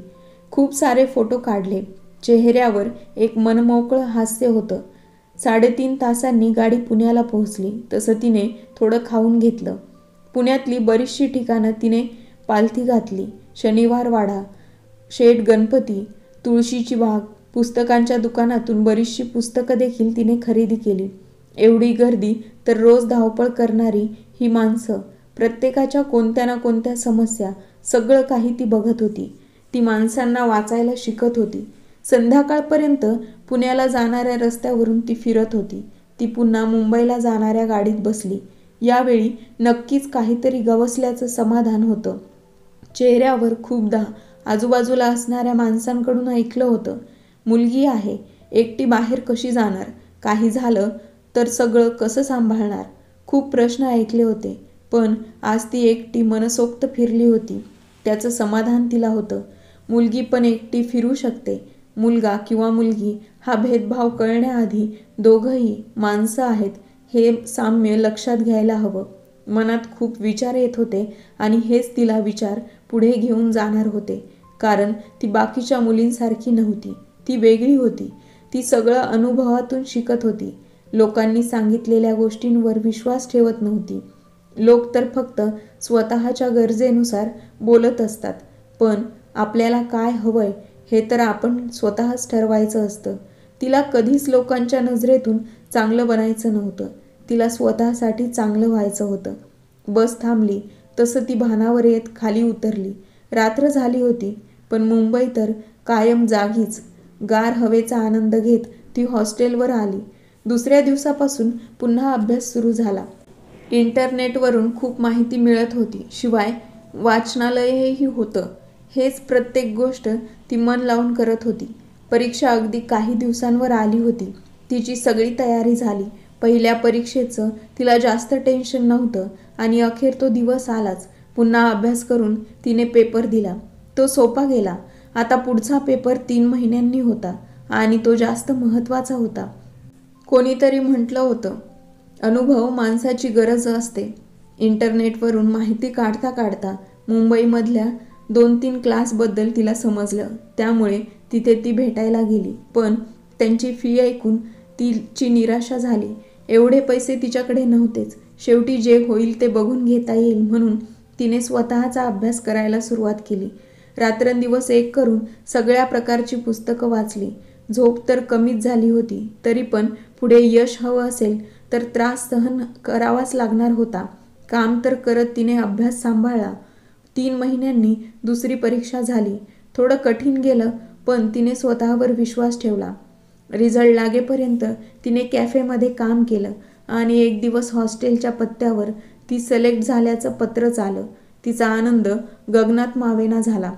खूप सारे फोटो काढले. चेहऱ्यावर एक मनमोकळं हास्य होतं. 3.5 तासांनी गाडी पुण्याला पोहोचली. तसं तिने थोडं खाऊन घेतलं. पुण्यातली बरीचशी ठिकाणं तिने पालथी घातली. शनिवार वाडा, शेठ गणपती, तुळशीची बाग, पुस्तकांच्या दुकानातून बरीचशी पुस्तकं देखील तिने खरेदी केली. एवढी गर्दी तर रोज धावपळ करणारी ही माणसं, प्रत्येकाच्या कोणत्या ना कोणत्या समस्या, सगळं काही ती बघत होती. ती माणसांना वाचायला शिकत होती. संध्याकाळपर्यंत पुण्याला जाणाऱ्या रस्त्यावरून ती फिरत होती. ती पुन्हा मुंबईला जाणाऱ्या गाडीत बसली. यावेळी नक्कीच काहीतरी गवसल्याचं समाधान होतं. चेहऱ्यावर खूपदा आजूबाजूला असणाऱ्या माणसांकडून ऐकलं होतं, मुलगी आहे, एकटी बाहेर कशी जाणार, काही झालं तर सगळं कसं सांभाळणार. खूप प्रश्न ऐकले होते, पण आज ती एकटी मनसोक्त फिरली होती. त्याचं समाधान तिला होतं. मुलगी पण एकटी फिरू शकते. मुलगा किंवा मुलगी हा भेदभाव कळण्याआधी दोघंही माणसं आहेत हे साम्य लक्षात घ्यायला हवं. मनात खूप विचार येत होते आणि हेच तिला विचार पुढे घेऊन जाणार होते. कारण ती बाकीच्या मुलींसारखी नव्हती. ती वेगळी होती. ती सगळं अनुभवातून शिकत होती. लोकांनी सांगितलेल्या गोष्टींवर विश्वास ठेवत नव्हती. लोक तर फक्त स्वतःच्या गरजेनुसार बोलत असतात, पण आपल्याला काय हवंय हे तर आपण स्वतःच ठरवायचं असतं. तिला कधीच लोकांच्या नजरेतून चांगलं बनायचं नव्हतं. तिला स्वतःसाठी चांगलं व्हायचं होतं. बस थांबली तसं ती भानावर येत खाली उतरली. रात्र झाली होती, पण मुंबई तर कायम जागीच. गार हवेचा आनंद घेत ती हॉस्टेलवर आली. दुसऱ्या दिवसापासून पुन्हा अभ्यास सुरू झाला. इंटरनेटवरून खूप माहिती मिळत होती. शिवाय वाचनालयही होतं. हेच प्रत्येक गोष्ट ती मन लावून करत होती. परीक्षा अगदी काही दिवसांवर आली होती. तिची सगळी तयारी झाली. पहिल्या परीक्षेचं तिला जास्त टेन्शन नव्हतं आणि अखेर तो दिवस आलाच. पुन्हा अभ्यास करून तिने पेपर दिला. तो सोपा गेला. आता पुढचा पेपर 3 महिन्यांनी होता आणि तो जास्त महत्त्वाचा होता. कोणीतरी म्हटलं होतं, अनुभव माणसाची गरज असते. इंटरनेटवरून माहिती काढता काढता मुंबईमधल्या 2-3 क्लासबद्दल तिला समजलं. त्यामुळे तिथे ती भेटायला गेली. पण त्यांची फी ऐकून तिची निराशा झाली. एवढे पैसे तिच्याकडे नव्हतेच. शेवटी जे होईल ते बघून घेता येईल म्हणून तिने स्वतःचा अभ्यास करायला सुरुवात केली. रात्रंदिवस एक करून सगळ्या प्रकारची पुस्तकं वाचली. झोप तर कमीच झाली होती. तरी पण पुढे यश हवं असेल तर त्रास सहन करावाच लागणार होता. काम तर करत तिने अभ्यास सांभाळला. 3 महिन्यांनी दुसरी परीक्षा झाली. थोडं कठीण गेलं पण तिने स्वतःवर विश्वास ठेवला. रिझल्ट लागेपर्यंत तिने कॅफेमध्ये काम केलं आणि एक दिवस हॉस्टेलच्या पत्त्यावर ती सिलेक्ट झाल्याचं पत्रच आलं. तिचा आनंद गगनात मावेना झाला.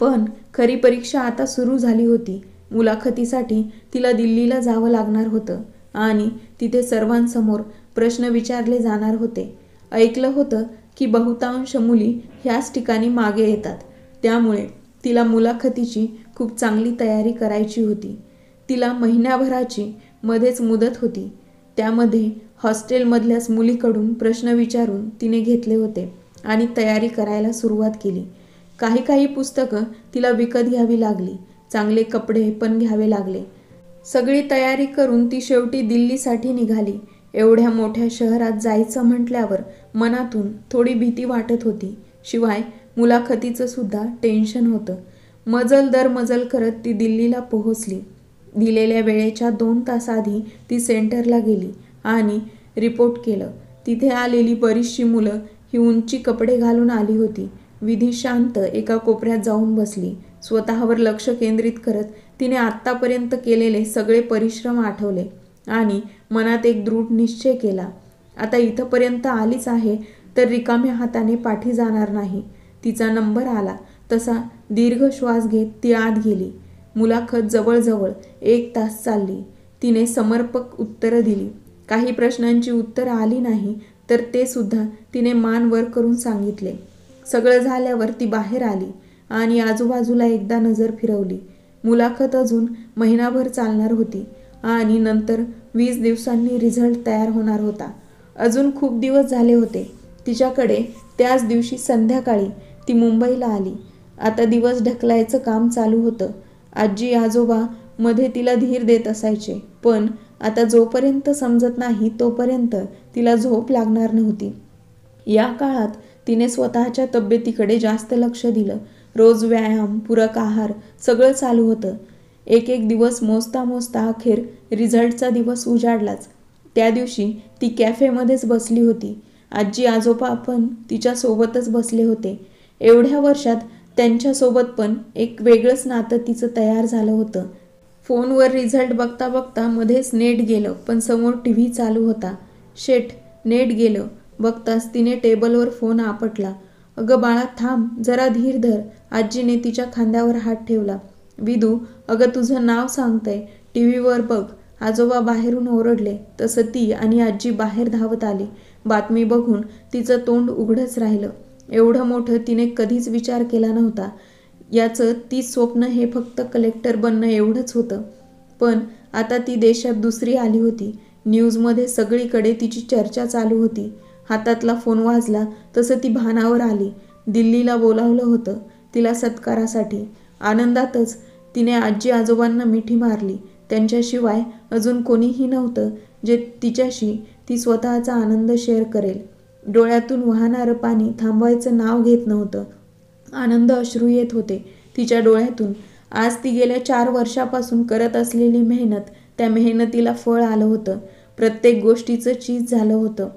पण खरी परीक्षा आता सुरू झाली होती. मुलाखतीसाठी तिला दिल्लीला जावं लागणार होतं आणि तिथे सर्वांसमोर प्रश्न विचारले जाणार होते. ऐकलं होतं की बहुतांश मुली ह्याच ठिकाणी मागे येतात. त्यामुळे तिला मुलाखतीची खूप चांगली तयारी करायची होती. तिला महिन्याभराची मध्येच मुदत होती. त्यामध्ये हॉस्टेलमधल्याच मुलीकडून प्रश्न विचारून तिने घेतले होते आणि तयारी करायला सुरुवात केली. काही पुस्तकं तिला विकत घ्यावी लागली. चांगले कपडे पण घ्यावे लागले. सगळी तयारी करून ती शेवटी दिल्लीसाठी निघाली. एवढ्या मोठ्या शहरात जायचं म्हटल्यावर मनातून थोडी भीती वाटत होती. शिवाय मुलाखतीचं सुद्धा टेन्शन होतं. मजल दर मजल करत ती दिल्लीला पोहोचली. दिलेल्या वेळेच्या 2 तास आधी ती सेंटरला गेली आणि रिपोर्ट केलं. तिथे आलेली बरीचशी मुलं ही उंची कपडे घालून आली होती. विधी शांत एका कोपऱ्यात जाऊन बसली. स्वतःवर लक्ष केंद्रित करत तिने आत्तापर्यंत केलेले सगळे परिश्रम आठवले आणि मनात एक दृढ निश्चय केला. आता इथंपर्यंत आलीच आहे तर रिकाम्या हाताने पाठी जाणार नाही. तिचा नंबर आला तसा दीर्घ श्वास घेत ती आत गेली. मुलाखत जवळजवळ 1 तास चालली. तिने समर्पक उत्तरं दिली. काही प्रश्नांची उत्तरं आली नाही तर ते सुद्धा तिने मान वर करून सांगितले. सगळं झाल्यावर ती बाहेर आली आणि आजूबाजूला एकदा नजर फिरवली. मुलाखत अजून महिनाभर चालणार होती आणि नंतर 20 दिवसांनी रिझल्ट तयार होणार होता. अजून खूप दिवस झाले होते. तिच्याकडे त्याच दिवशी संध्याकाळी ती मुंबईला आली. आता दिवस ढकलायचं काम चालू होतं. आजी आजोबा मध्ये तिला धीर देत असायचे. पण आता जोपर्यंत समजत नाही तोपर्यंत तिला झोप लागणार नव्हती. या काळात तिने स्वतःच्या तब्येतीकडे जास्त लक्ष दिलं. रोज व्यायाम, पूरक आहार सगळं चालू होतं. एक दिवस मोजता मोजता अखेर रिझल्टचा दिवस उजाडलाच. त्या दिवशी ती कॅफेमध्येच बसली होती. आजी आजोबा पण तिच्यासोबतच बसले होते. एवढ्या वर्षात त्यांच्यासोबत पण एक वेगळंच नातं तिचं तयार झालं होतं. फोनवर रिझल्ट बघता बघता मध्येच नेट गेलं पण समोर टीव्ही चालू होता. शेट, नेट गेलं. बघताच तिने टेबलवर फोन आपटला. अगं बाळा थांब, जरा धीर धर. आजीने तिच्या खांद्यावर हात ठेवला. विदू, अगं तुझं नाव सांगतंय, टीव्हीवर बघ. आजोबा बाहेरून ओरडले तसं ती आणि आजी बाहेर धावत आली. बातमी बघून तिचं तोंड उघडच राहिलं. एवढं मोठं तिने कधीच विचार केला नव्हता. याचं तीच स्वप्न हे फक्त कलेक्टर बनणं एवढंच होतं. पण आता ती देशात दुसरी आली होती. न्यूजमध्ये सगळीकडे तिची चर्चा चालू होती. हातातला फोन वाजला तसं ती भानावर आली. दिल्लीला बोलावलं होतं तिला सत्कारासाठी. आनंदातच तिने आजी आजोबांना मिठी मारली. त्यांच्याशिवाय अजून कोणीही नव्हतं जे तिच्याशी ती स्वतःचा आनंद शेअर करेल. डोळ्यातून वाहणारं पाणी थांबवायचं नाव घेत नव्हतं. आनंद अश्रू येत होते तिच्या डोळ्यातून. आज ती गेल्या 4 वर्षापासून करत असलेली मेहनत, त्या मेहनतीला फळ आलं होतं. प्रत्येक गोष्टीचं चीज झालं होतं.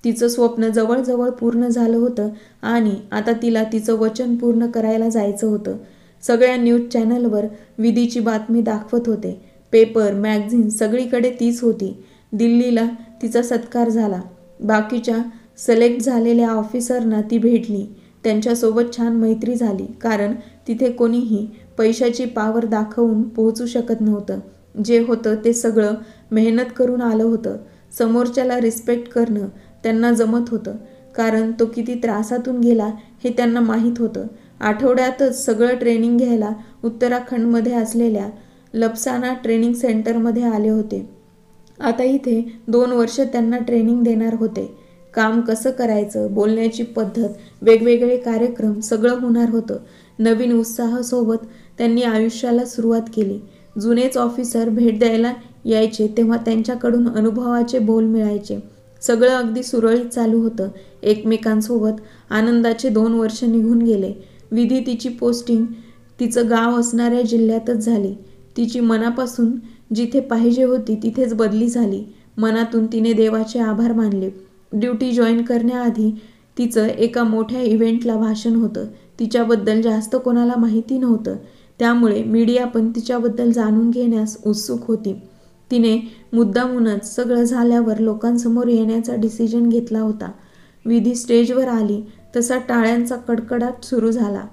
तिचं स्वप्न जवळजवळ पूर्ण झालं होतं आणि आता तिला तिचं वचन पूर्ण करायला जायचं होतं. सगळ्या न्यूज चॅनलवर विधीची बातमी दाखवत होते. पेपर, मॅगझिन सगळीकडे तीच होती. दिल्लीला तिचा सत्कार झाला. बाकीच्या सिलेक्ट झालेल्या ऑफिसरना ती भेटली. त्यांच्यासोबत छान मैत्री झाली कारण तिथे कोणीही पैशाची पावर दाखवून पोहोचू शकत नव्हतं. जे होतं ते सगळं मेहनत करून आलं होतं. समोरच्याला रिस्पेक्ट करणं त्यांना जमत होतं, कारण तो किती त्रासातून गेला हे त्यांना माहीत होतं. आठवड्यातच सगळं ट्रेनिंग घ्यायला उत्तराखंडमध्ये असलेल्या लपसाना ट्रेनिंग सेंटरमध्ये आले होते. आता इथे 2 वर्ष त्यांना ट्रेनिंग देणार होते. काम कसं करायचं, बोलण्याची पद्धत, वेगवेगळे कार्यक्रम सगळं होणार होतं. नवीन उत्साहासोबत त्यांनी आयुष्याला सुरुवात केली. जुनेच ऑफिसर भेट द्यायला यायचे तेव्हा त्यांच्याकडून अनुभवाचे बोल मिळायचे. सगळं अगदी सुरळीत चालू होतं. एकमेकांसोबत आनंदाचे 2 वर्ष निघून गेले. विधी तिची पोस्टिंग तिचं गाव असणाऱ्या जिल्ह्यातच झाली. तिची मनापासून जिथे पाहिजे होती तिथेच बदली झाली. मनातून तिने देवाचे आभार मानले. ड्युटी जॉईन करण्याआधी तिचं एका मोठ्या इव्हेंटला भाषण होतं. तिच्याबद्दल जास्त कोणाला माहिती नव्हतं, त्यामुळे मीडिया पण तिच्याबद्दल जाणून घेण्यास उत्सुक होती. तिने मुद्दामूनच सगळं झाल्यावर लोकांसमोर येण्याचा डिसिजन घेतला होता. विधी स्टेजवर आली तसा टाळ्यांचा कडकडाट सुरू झाला.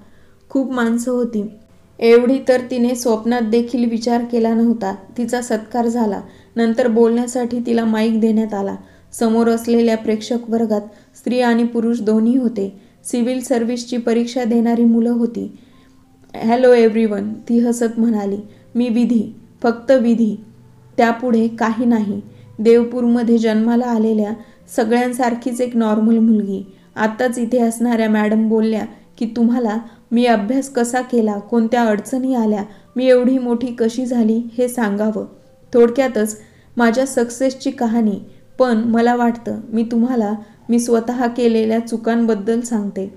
खूप माणसं होती. एवढी तर तिने स्वप्नात देखील विचार केला नव्हता. तिचा सत्कार झाला. नंतर बोलण्यासाठी तिला माईक देण्यात आला. समोर असलेल्या प्रेक्षक वर्गात स्त्री आणि पुरुष दोन्ही होते. सिव्हिल सर्व्हिसची परीक्षा देणारी मुलं होती. हॅलो एव्हरीवन, ती हसत म्हणाली. मी विधी, फक्त विधी, त्यापुढे काही नाही. देवपूरमध्ये जन्माला आलेल्या सगळ्यांसारखीच एक नॉर्मल मुलगी. आत्ताच इथे असणाऱ्या मॅडम बोलल्या की तुम्हाला मी अभ्यास कसा केला, कोणत्या अडचणी आल्या, मी एवढी मोठी कशी झाली हे सांगावं. थोडक्यातच माझ्या सक्सेसची कहाणी. पण मला वाटतं मी तुम्हाला मी स्वतः केलेल्या चुकांबद्दल सांगते.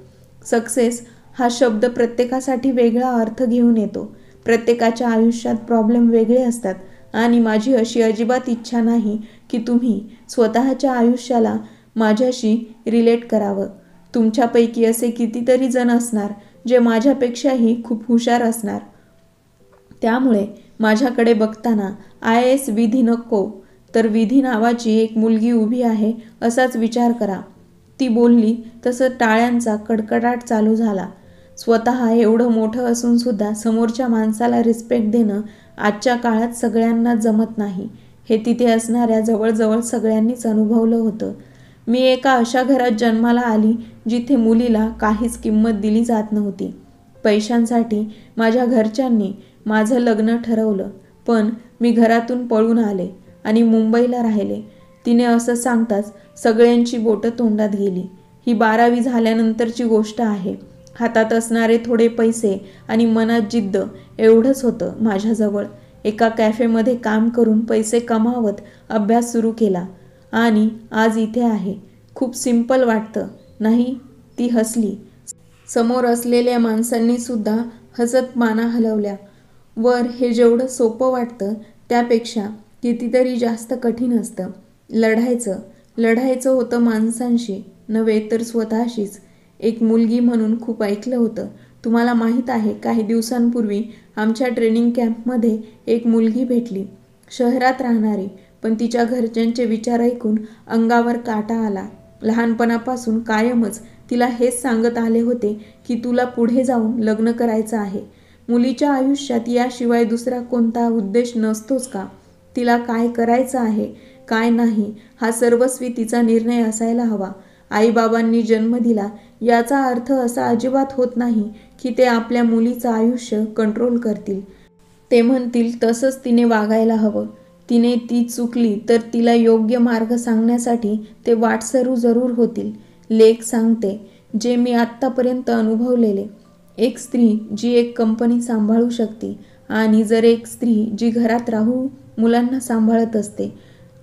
सक्सेस हा शब्द प्रत्येकासाठी वेगळा अर्थ घेऊन येतो. प्रत्येकाच्या आयुष्यात प्रॉब्लेम वेगळे असतात आणि माझी अशी अजिबात इच्छा नाही की तुम्ही स्वतःच्या आयुष्याला माझ्याशी रिलेट करावं. तुमच्यापैकी असे कितीतरी जण असणार जे माझ्यापेक्षाही खूप हुशार असणार. त्यामुळे माझ्याकडे बघताना IAS विधी नको, तर विधी नावाची एक मुलगी उभी आहे असाच विचार करा. ती बोलली तसं टाळ्यांचा कडकडाट चालू झाला. स्वतः एवढं मोठं असून सुद्धा समोरच्या माणसाला रिस्पेक्ट देणं आजच्या काळात सगळ्यांना जमत नाही, हे तिथे असणाऱ्या जवळजवळ सगळ्यांनीच अनुभवलं होतं. मी एका अशा घरात जन्माला आली जिथे मुलीला काहीच किंमत दिली जात नव्हती. पैशांसाठी माझ्या घरच्यांनी माझं लग्न ठरवलं, पण मी घरातून पळून आले आणि मुंबईला राहिले. तिने असं सांगताच सगळ्यांची बोटं तोंडात गेली. ही 12वी झाल्यानंतरची गोष्ट आहे. हातात असणारे थोडे पैसे आणि मनात जिद्द एवढंच होतं माझ्याजवळ. एका कॅफेमध्ये काम करून पैसे कमावत अभ्यास सुरू केला आणि आज इथे आहे. खूप सिंपल वाटतं नाही? ती हसली. समोर असलेल्या माणसांनी सुद्धा हसत माना हलवल्या. वर हे जेवढं सोपं वाटतं त्यापेक्षा कितीतरी जास्त कठीण असतं. लढायचं होतं माणसांशी नव्हे तर स्वतःशीच. एक मुलगी म्हणून खूप ऐकलं होतं. तुम्हाला माहीत आहे, काही दिवसांपूर्वी आमच्या ट्रेनिंग कॅम्पमध्ये एक मुलगी भेटली, शहरात राहणारी, पण तिच्या घरच्यांचे विचार ऐकून अंगावर काटा आला. लहानपणापासून कायमच तिला हेच सांगत आले होते की तुला पुढे जाऊन लग्न करायचं आहे. मुलीच्या आयुष्यात याशिवाय दुसरा कोणता उद्देश नसतोच का? तिला काय करायचं आहे, काय नाही, हा सर्वस्वी तिचा निर्णय असायला हवा. आईबाबांनी जन्म दिला याचा अर्थ असा अजिबात होत नाही की ते आपल्या मुलीचं आयुष्य कंट्रोल करतील. ते म्हणतील तसंच तिने वागायला हवं. तिने ती चुकली तर तिला योग्य मार्ग सांगण्यासाठी ते वाटसरू जरूर होतील. लेख सांगते जे मी आत्तापर्यंत अनुभवलेले. एक स्त्री जी एक कंपनी सांभाळू शकते आणि जर एक स्त्री जी घरात राहून मुलांना सांभाळत असते,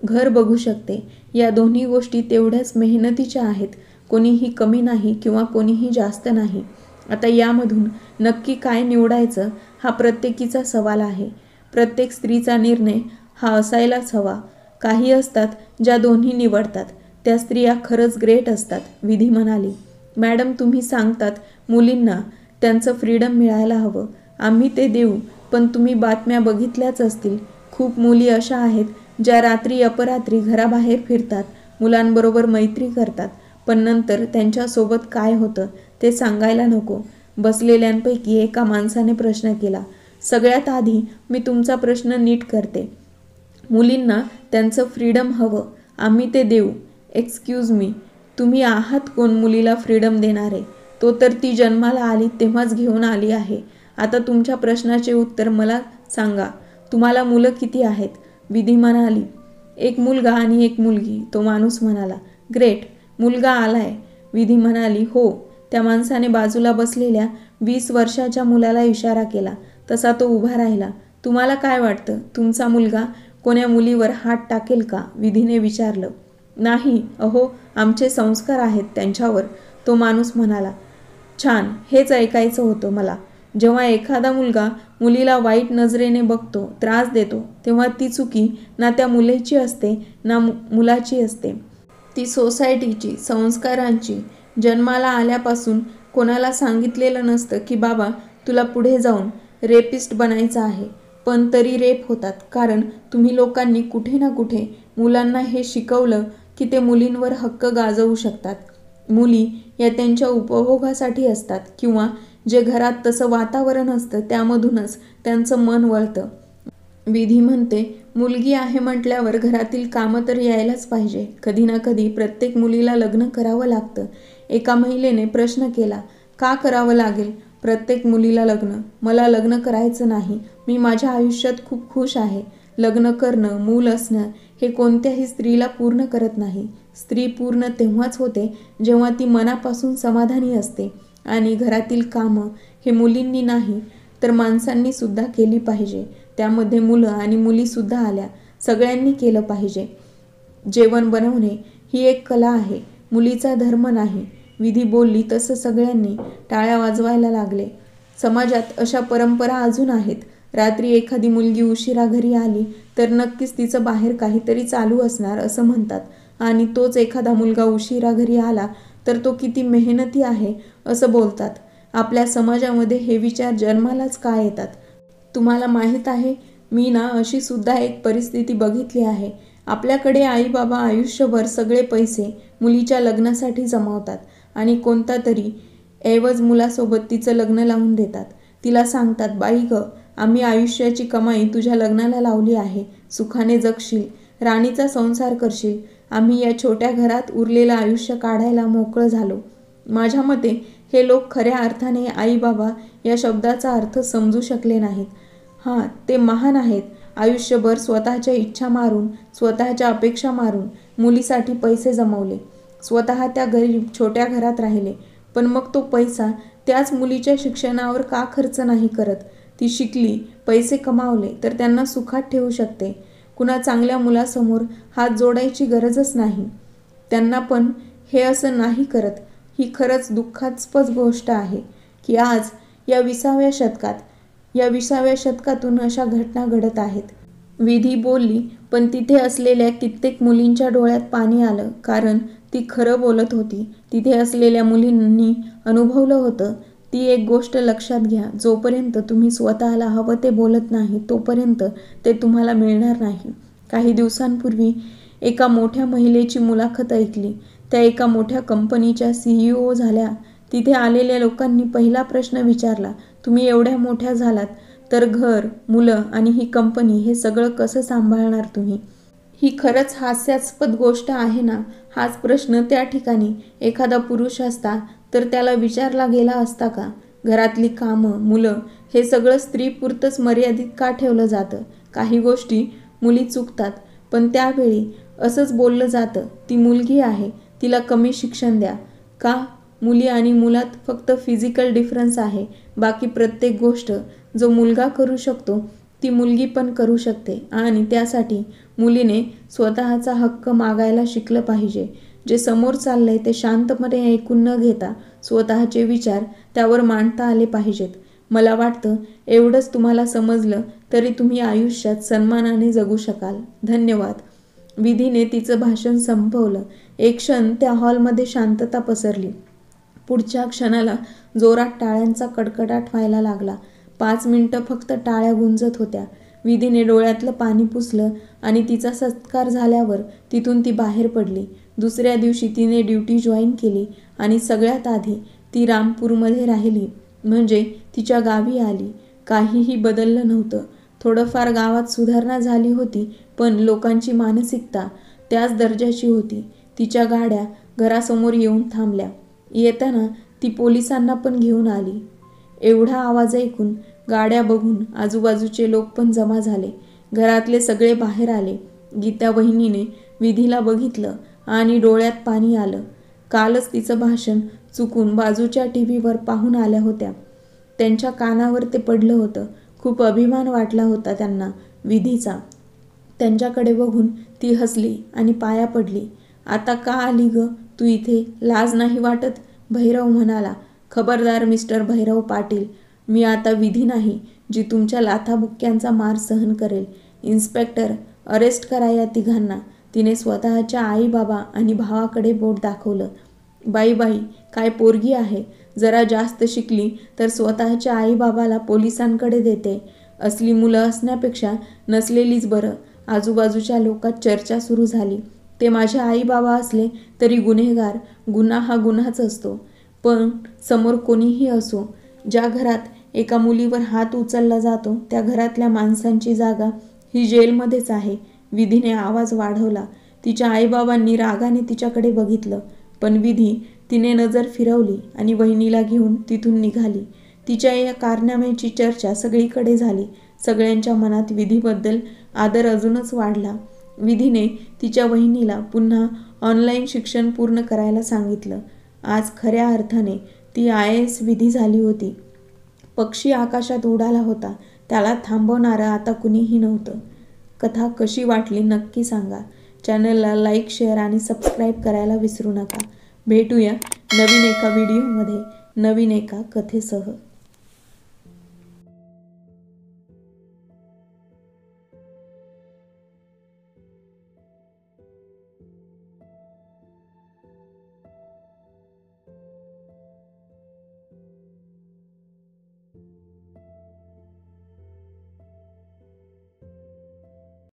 घर बघू शकते, या दोन्ही गोष्टी तेवढ्याच मेहनतीच्या आहेत. कोणीही कमी नाही किंवा कोणीही जास्त नाही. आता यामधून नक्की काय निवडायचं हा प्रत्येकीचा सवाल आहे. प्रत्येक स्त्रीचा निर्णय हा असायलाच हवा. काही असतात ज्या दोन्ही निवडतात. त्या स्त्रिया खरंच ग्रेट असतात, विधी म्हणाली. मॅडम, तुम्ही सांगतात मुलींना त्यांचं फ्रीडम मिळायला हवं. आम्ही ते देऊ, पण तुम्ही बातम्या बघितल्याच असतील. खूप मुली अशा आहेत ज्या रात्री अपरात्री घराबाहेर फिरतात, मुलांबरोबर मैत्री करतात, पण नंतर त्यांच्यासोबत काय होतं ते सांगायला नको. बसलेल्यांपैकी एका माणसाने प्रश्न केला. सगळ्यात आधी मी तुमचा प्रश्न नीट करते. मुलींना त्यांचं फ्रीडम हवं, आम्ही ते देऊ. एक्सक्यूज मी, तुम्ही आहात कोण मुलीला फ्रीडम देणारे? तो तर ती जन्माला आली तेव्हाच घेऊन आली आहे. आता तुमच्या प्रश्नाचे उत्तर मला सांगा. तुम्हाला मुलं किती आहेत? विधी म्हणाली, एक मुलगा आणि एक मुलगी. तो माणूस म्हणाला, ग्रेट, मुलगा आलाय. विधी म्हणाली, हो. त्या माणसाने बाजूला बसलेल्या 20 वर्षाच्या मुलाला इशारा केला. तसा तो उभा राहिला. तुम्हाला काय वाटतं, तुमचा मुलगा कोण्या मुलीवर हात टाकेल का? विधीने विचारलं. नाही, अहो, आमचे संस्कार आहेत त्यांच्यावर. तो माणूस म्हणाला, छान, हेच ऐकायचं होतं मला. जेव्हा एखादा मुलगा मुलीला वाईट नजरेने बघतो, त्रास देतो, तेव्हा ती चुकी ना त्या मुलीची असते ना मुलाची असते. ती सोसायटीची, संस्कारांची. जन्माला आल्यापासून कोणाला सांगितलेलं नसतं की बाबा तुला पुढे जाऊन रेपिस्ट बनायचं आहे, पण तरी रेप होतात. कारण तुम्ही लोकांनी कुठे ना कुठे मुलांना हे शिकवलं की ते मुलींवर हक्क गाजवू शकतात. मुली या त्यांच्या उपभोगासाठी असतात किंवा जे घरात तसं वातावरण असतं त्यामधूनच त्यांचं मन वळतं. विधी म्हणते, मुलगी आहे म्हटल्यावर घरातील कामं तर यायलाच पाहिजे. कधी ना कधी प्रत्येक मुलीला लग्न करावं लागतं. एका महिलेने प्रश्न केला, का करावं लागेल प्रत्येक मुलीला लग्न? मला लग्न करायचं नाही. मी माझ्या आयुष्यात खूप खुश आहे. लग्न करणं, मूल असणं हे कोणत्याही स्त्रीला पूर्ण करत नाही. स्त्री पूर्ण तेव्हाच होते जेव्हा ती मनापासून समाधानी असते. आणि घरातील कामं हे मुलींनी नाही तर माणसांनी सुद्धा केली पाहिजे. त्यामध्ये मुलं आणि मुलीसुद्धा आल्या. सगळ्यांनी केलं पाहिजे. जेवण बनवणे ही एक कला आहे, मुलीचा धर्म नाही. विधी बोलली तसं सगळ्यांनी टाळ्या वाजवायला लागले. समाजात अशा परंपरा अजून आहेत. रात्री एखादी मुलगी उशिरा घरी आली तर नक्कीच तिचं बाहेर काहीतरी चालू असणार असं म्हणतात. आणि तोच एखादा मुलगा उशिरा घरी आला तर तो किती मेहनती आहे असं बोलतात. आपल्या समाजामध्ये हे विचार जन्मालाच का येतात? तुम्हाला माहीत आहे, मी ना अशी सुद्धा एक परिस्थिती बघितली आहे. आपल्याकडे आई बाबा आयुष्यभर सगळे पैसे मुलीच्या लग्नासाठी जमवतात आणि कोणता तरी ऐवज मुलासोबत तिचं लग्न लावून देतात. तिला सांगतात, बाई गं, आम्ही आयुष्याची कमाई तुझ्या लग्नाला लावली आहे. सुखाने जगशील, राणीचा संसार करशील. आम्ही या छोट्या घरात उरलेलं आयुष्य काढायला मोकळं झालो. माझ्या मते हे लोक खऱ्या अर्थाने आई बाबा या शब्दाचा अर्थ समजू शकले नाहीत. हां, ते महान आहेत. आयुष्यभर स्वतःच्या इच्छा मारून, स्वतःच्या अपेक्षा मारून मुलीसाठी पैसे जमवले. स्वतः त्या गरीब छोट्या घरात राहिले. पण मग तो पैसा त्याच मुलीच्या शिक्षणावर का खर्च नाही करत? ती शिकली, पैसे कमावले तर त्यांना सुखात ठेवू शकते. कुणा चांगल्या मुलासमोर हात जोडायची गरजच नाही. त्यांना पण हे असं नाही करत. ही खरंच दुःखास्पद गोष्ट आहे की आज या 20व्या शतकातून अशा घटना घडत आहेत. विधी बोलली, पण तिथे असलेल्या कित्येक मुलींच्या डोळ्यात पाणी आलं. कारण ती खरं बोलत होती. तिथे असलेल्या मुलींनी अनुभवलं होतं. ती एक गोष्ट लक्षात घ्या, जोपर्यंत तुम्ही स्वतःला हवं ते बोलत नाही तोपर्यंत ते तुम्हाला मिळणार नाही. काही दिवसांपूर्वी एका मोठ्या महिलेची मुलाखत ऐकली. त्या एका मोठ्या कंपनीच्या CEO झाल्या. तिथे आलेल्या लोकांनी पहिला प्रश्न विचारला, तुम्ही एवढ्या मोठ्या झालात तर घर, मुलं आणि ही कंपनी हे सगळं कसं सांभाळणार तुम्ही? ही खरंच हास्यास्पद गोष्ट आहे ना? हाच प्रश्न त्या ठिकाणी एखादा पुरुष असता तर त्याला विचारला गेला असता का? घरातली कामं, मुलं हे सगळं स्त्रीपुरतंच मर्यादित का ठेवलं जातं? काही गोष्टी मुली चुकतात, पण त्यावेळी असंच बोललं जातं, ती मुलगी आहे, तिला कमी शिक्षण द्या. का? मुली आणि मुलात फक्त फिजिकल डिफरन्स आहे. बाकी प्रत्येक गोष्ट जो मुलगा करू शकतो ती मुलगी पण करू शकते. आणि त्यासाठी मुलीने स्वतःचा हक्क मागायला शिकलं पाहिजे. जे समोर चाललंय ते शांतपणे ऐकून न घेता स्वतःचे विचार त्यावर मांडता आले पाहिजेत. मला वाटतं एवढंच तुम्हाला समजलं तरी तुम्ही आयुष्यात सन्मानाने जगू शकाल. धन्यवाद. विधीने तिचं भाषण संपवलं. एक क्षण त्या हॉलमध्ये शांतता पसरली. पुढच्या क्षणाला जोरात टाळ्यांचा कडकडाट व्हायला लागला. 5 मिनिटं फक्त टाळ्या गुंजत होत्या. विधीने डोळ्यातलं पाणी पुसलं आणि तिचा सत्कार झाल्यावर तिथून ती बाहेर पडली. दुसऱ्या दिवशी तिने ड्युटी जॉईन केली आणि सगळ्यात आधी ती रामपूरमध्ये राहिली. म्हणजे तिच्या गावी आली. काहीही बदललं नव्हतं. थोडंफार गावात सुधारणा झाली होती, पण लोकांची मानसिकता त्याच दर्जाची होती. तिच्या गाड्या घरासमोर येऊन थांबल्या. येताना ती पोलिसांना पण घेऊन आली. एवढा आवाज ऐकून, गाड्या बघून आजूबाजूचे लोक पण जमा झाले. घरातले सगळे बाहेर आले. गीता वहिनीने विधीला बघितलं आणि डोळ्यात पाणी आलं. कालच तिचं भाषण चुकून बाजूच्या टीव्हीवर पाहून आल्या होत्या. त्यांच्या कानावर ते पडलं होतं. खूप अभिमान वाटला होता त्यांना विधीचा. त्यांच्याकडे बघून ती हसली आणि पाया पडली. आता का आली ग तू इथे? लाज नाही वाटत? भैरव म्हणाला. खबरदार मिस्टर भैरव पाटील, मी आता विधी नाही जी तुमच्या लाथाबुक्क्यांचा मार सहन करेल. इन्स्पेक्टर, अरेस्ट करा या तिघांना. तिने स्वतःच्या आई बाबा आणि भावाकडे बोट दाखवलं. बाई बाई, काय पोरगी आहे. जरा जास्त शिकली तर स्वतःच्या आई बाबाला पोलिसांकडे देते. असली मुलं असण्यापेक्षा नसलेलीच बरं. आजूबाजूच्या लोकात चर्चा सुरू झाली. ते माझे आई बाबा असले तरी गुन्हेगार. गुन्हा हा गुन्हाच असतो. पण समोर कोणीही असो, ज्या घरात एका मुलीवर हात उचलला जातो त्या घरातल्या माणसांची जागा ही जेलमध्येच आहे. विधीने आवाज वाढवला. तिच्या आईबाबांनी रागाने तिच्याकडे बघितलं. पण विधी तिने नजर फिरवली आणि वहिनीला घेऊन तिथून निघाली. तिच्या या कारनाम्याची चर्चा सगळीकडे झाली. सगळ्यांच्या मनात विधीबद्दल आदर अजूनच वाढला. विधीने तिच्या वहिनीला पुन्हा ऑनलाईन शिक्षण पूर्ण करायला सांगितलं. आज खऱ्या अर्थाने ती IAS विधी झाली होती. पक्षी आकाशात उडाला होता. त्याला थांबवणारं आता कुणीही नव्हतं. कथा कशी वाटली नक्की सांगा. चॅनलला लाईक, शेअर आणि सबस्क्राईब करायला विसरू नका. भेटूया नवीन एका व्हिडिओमध्ये नवीन एका कथेसह.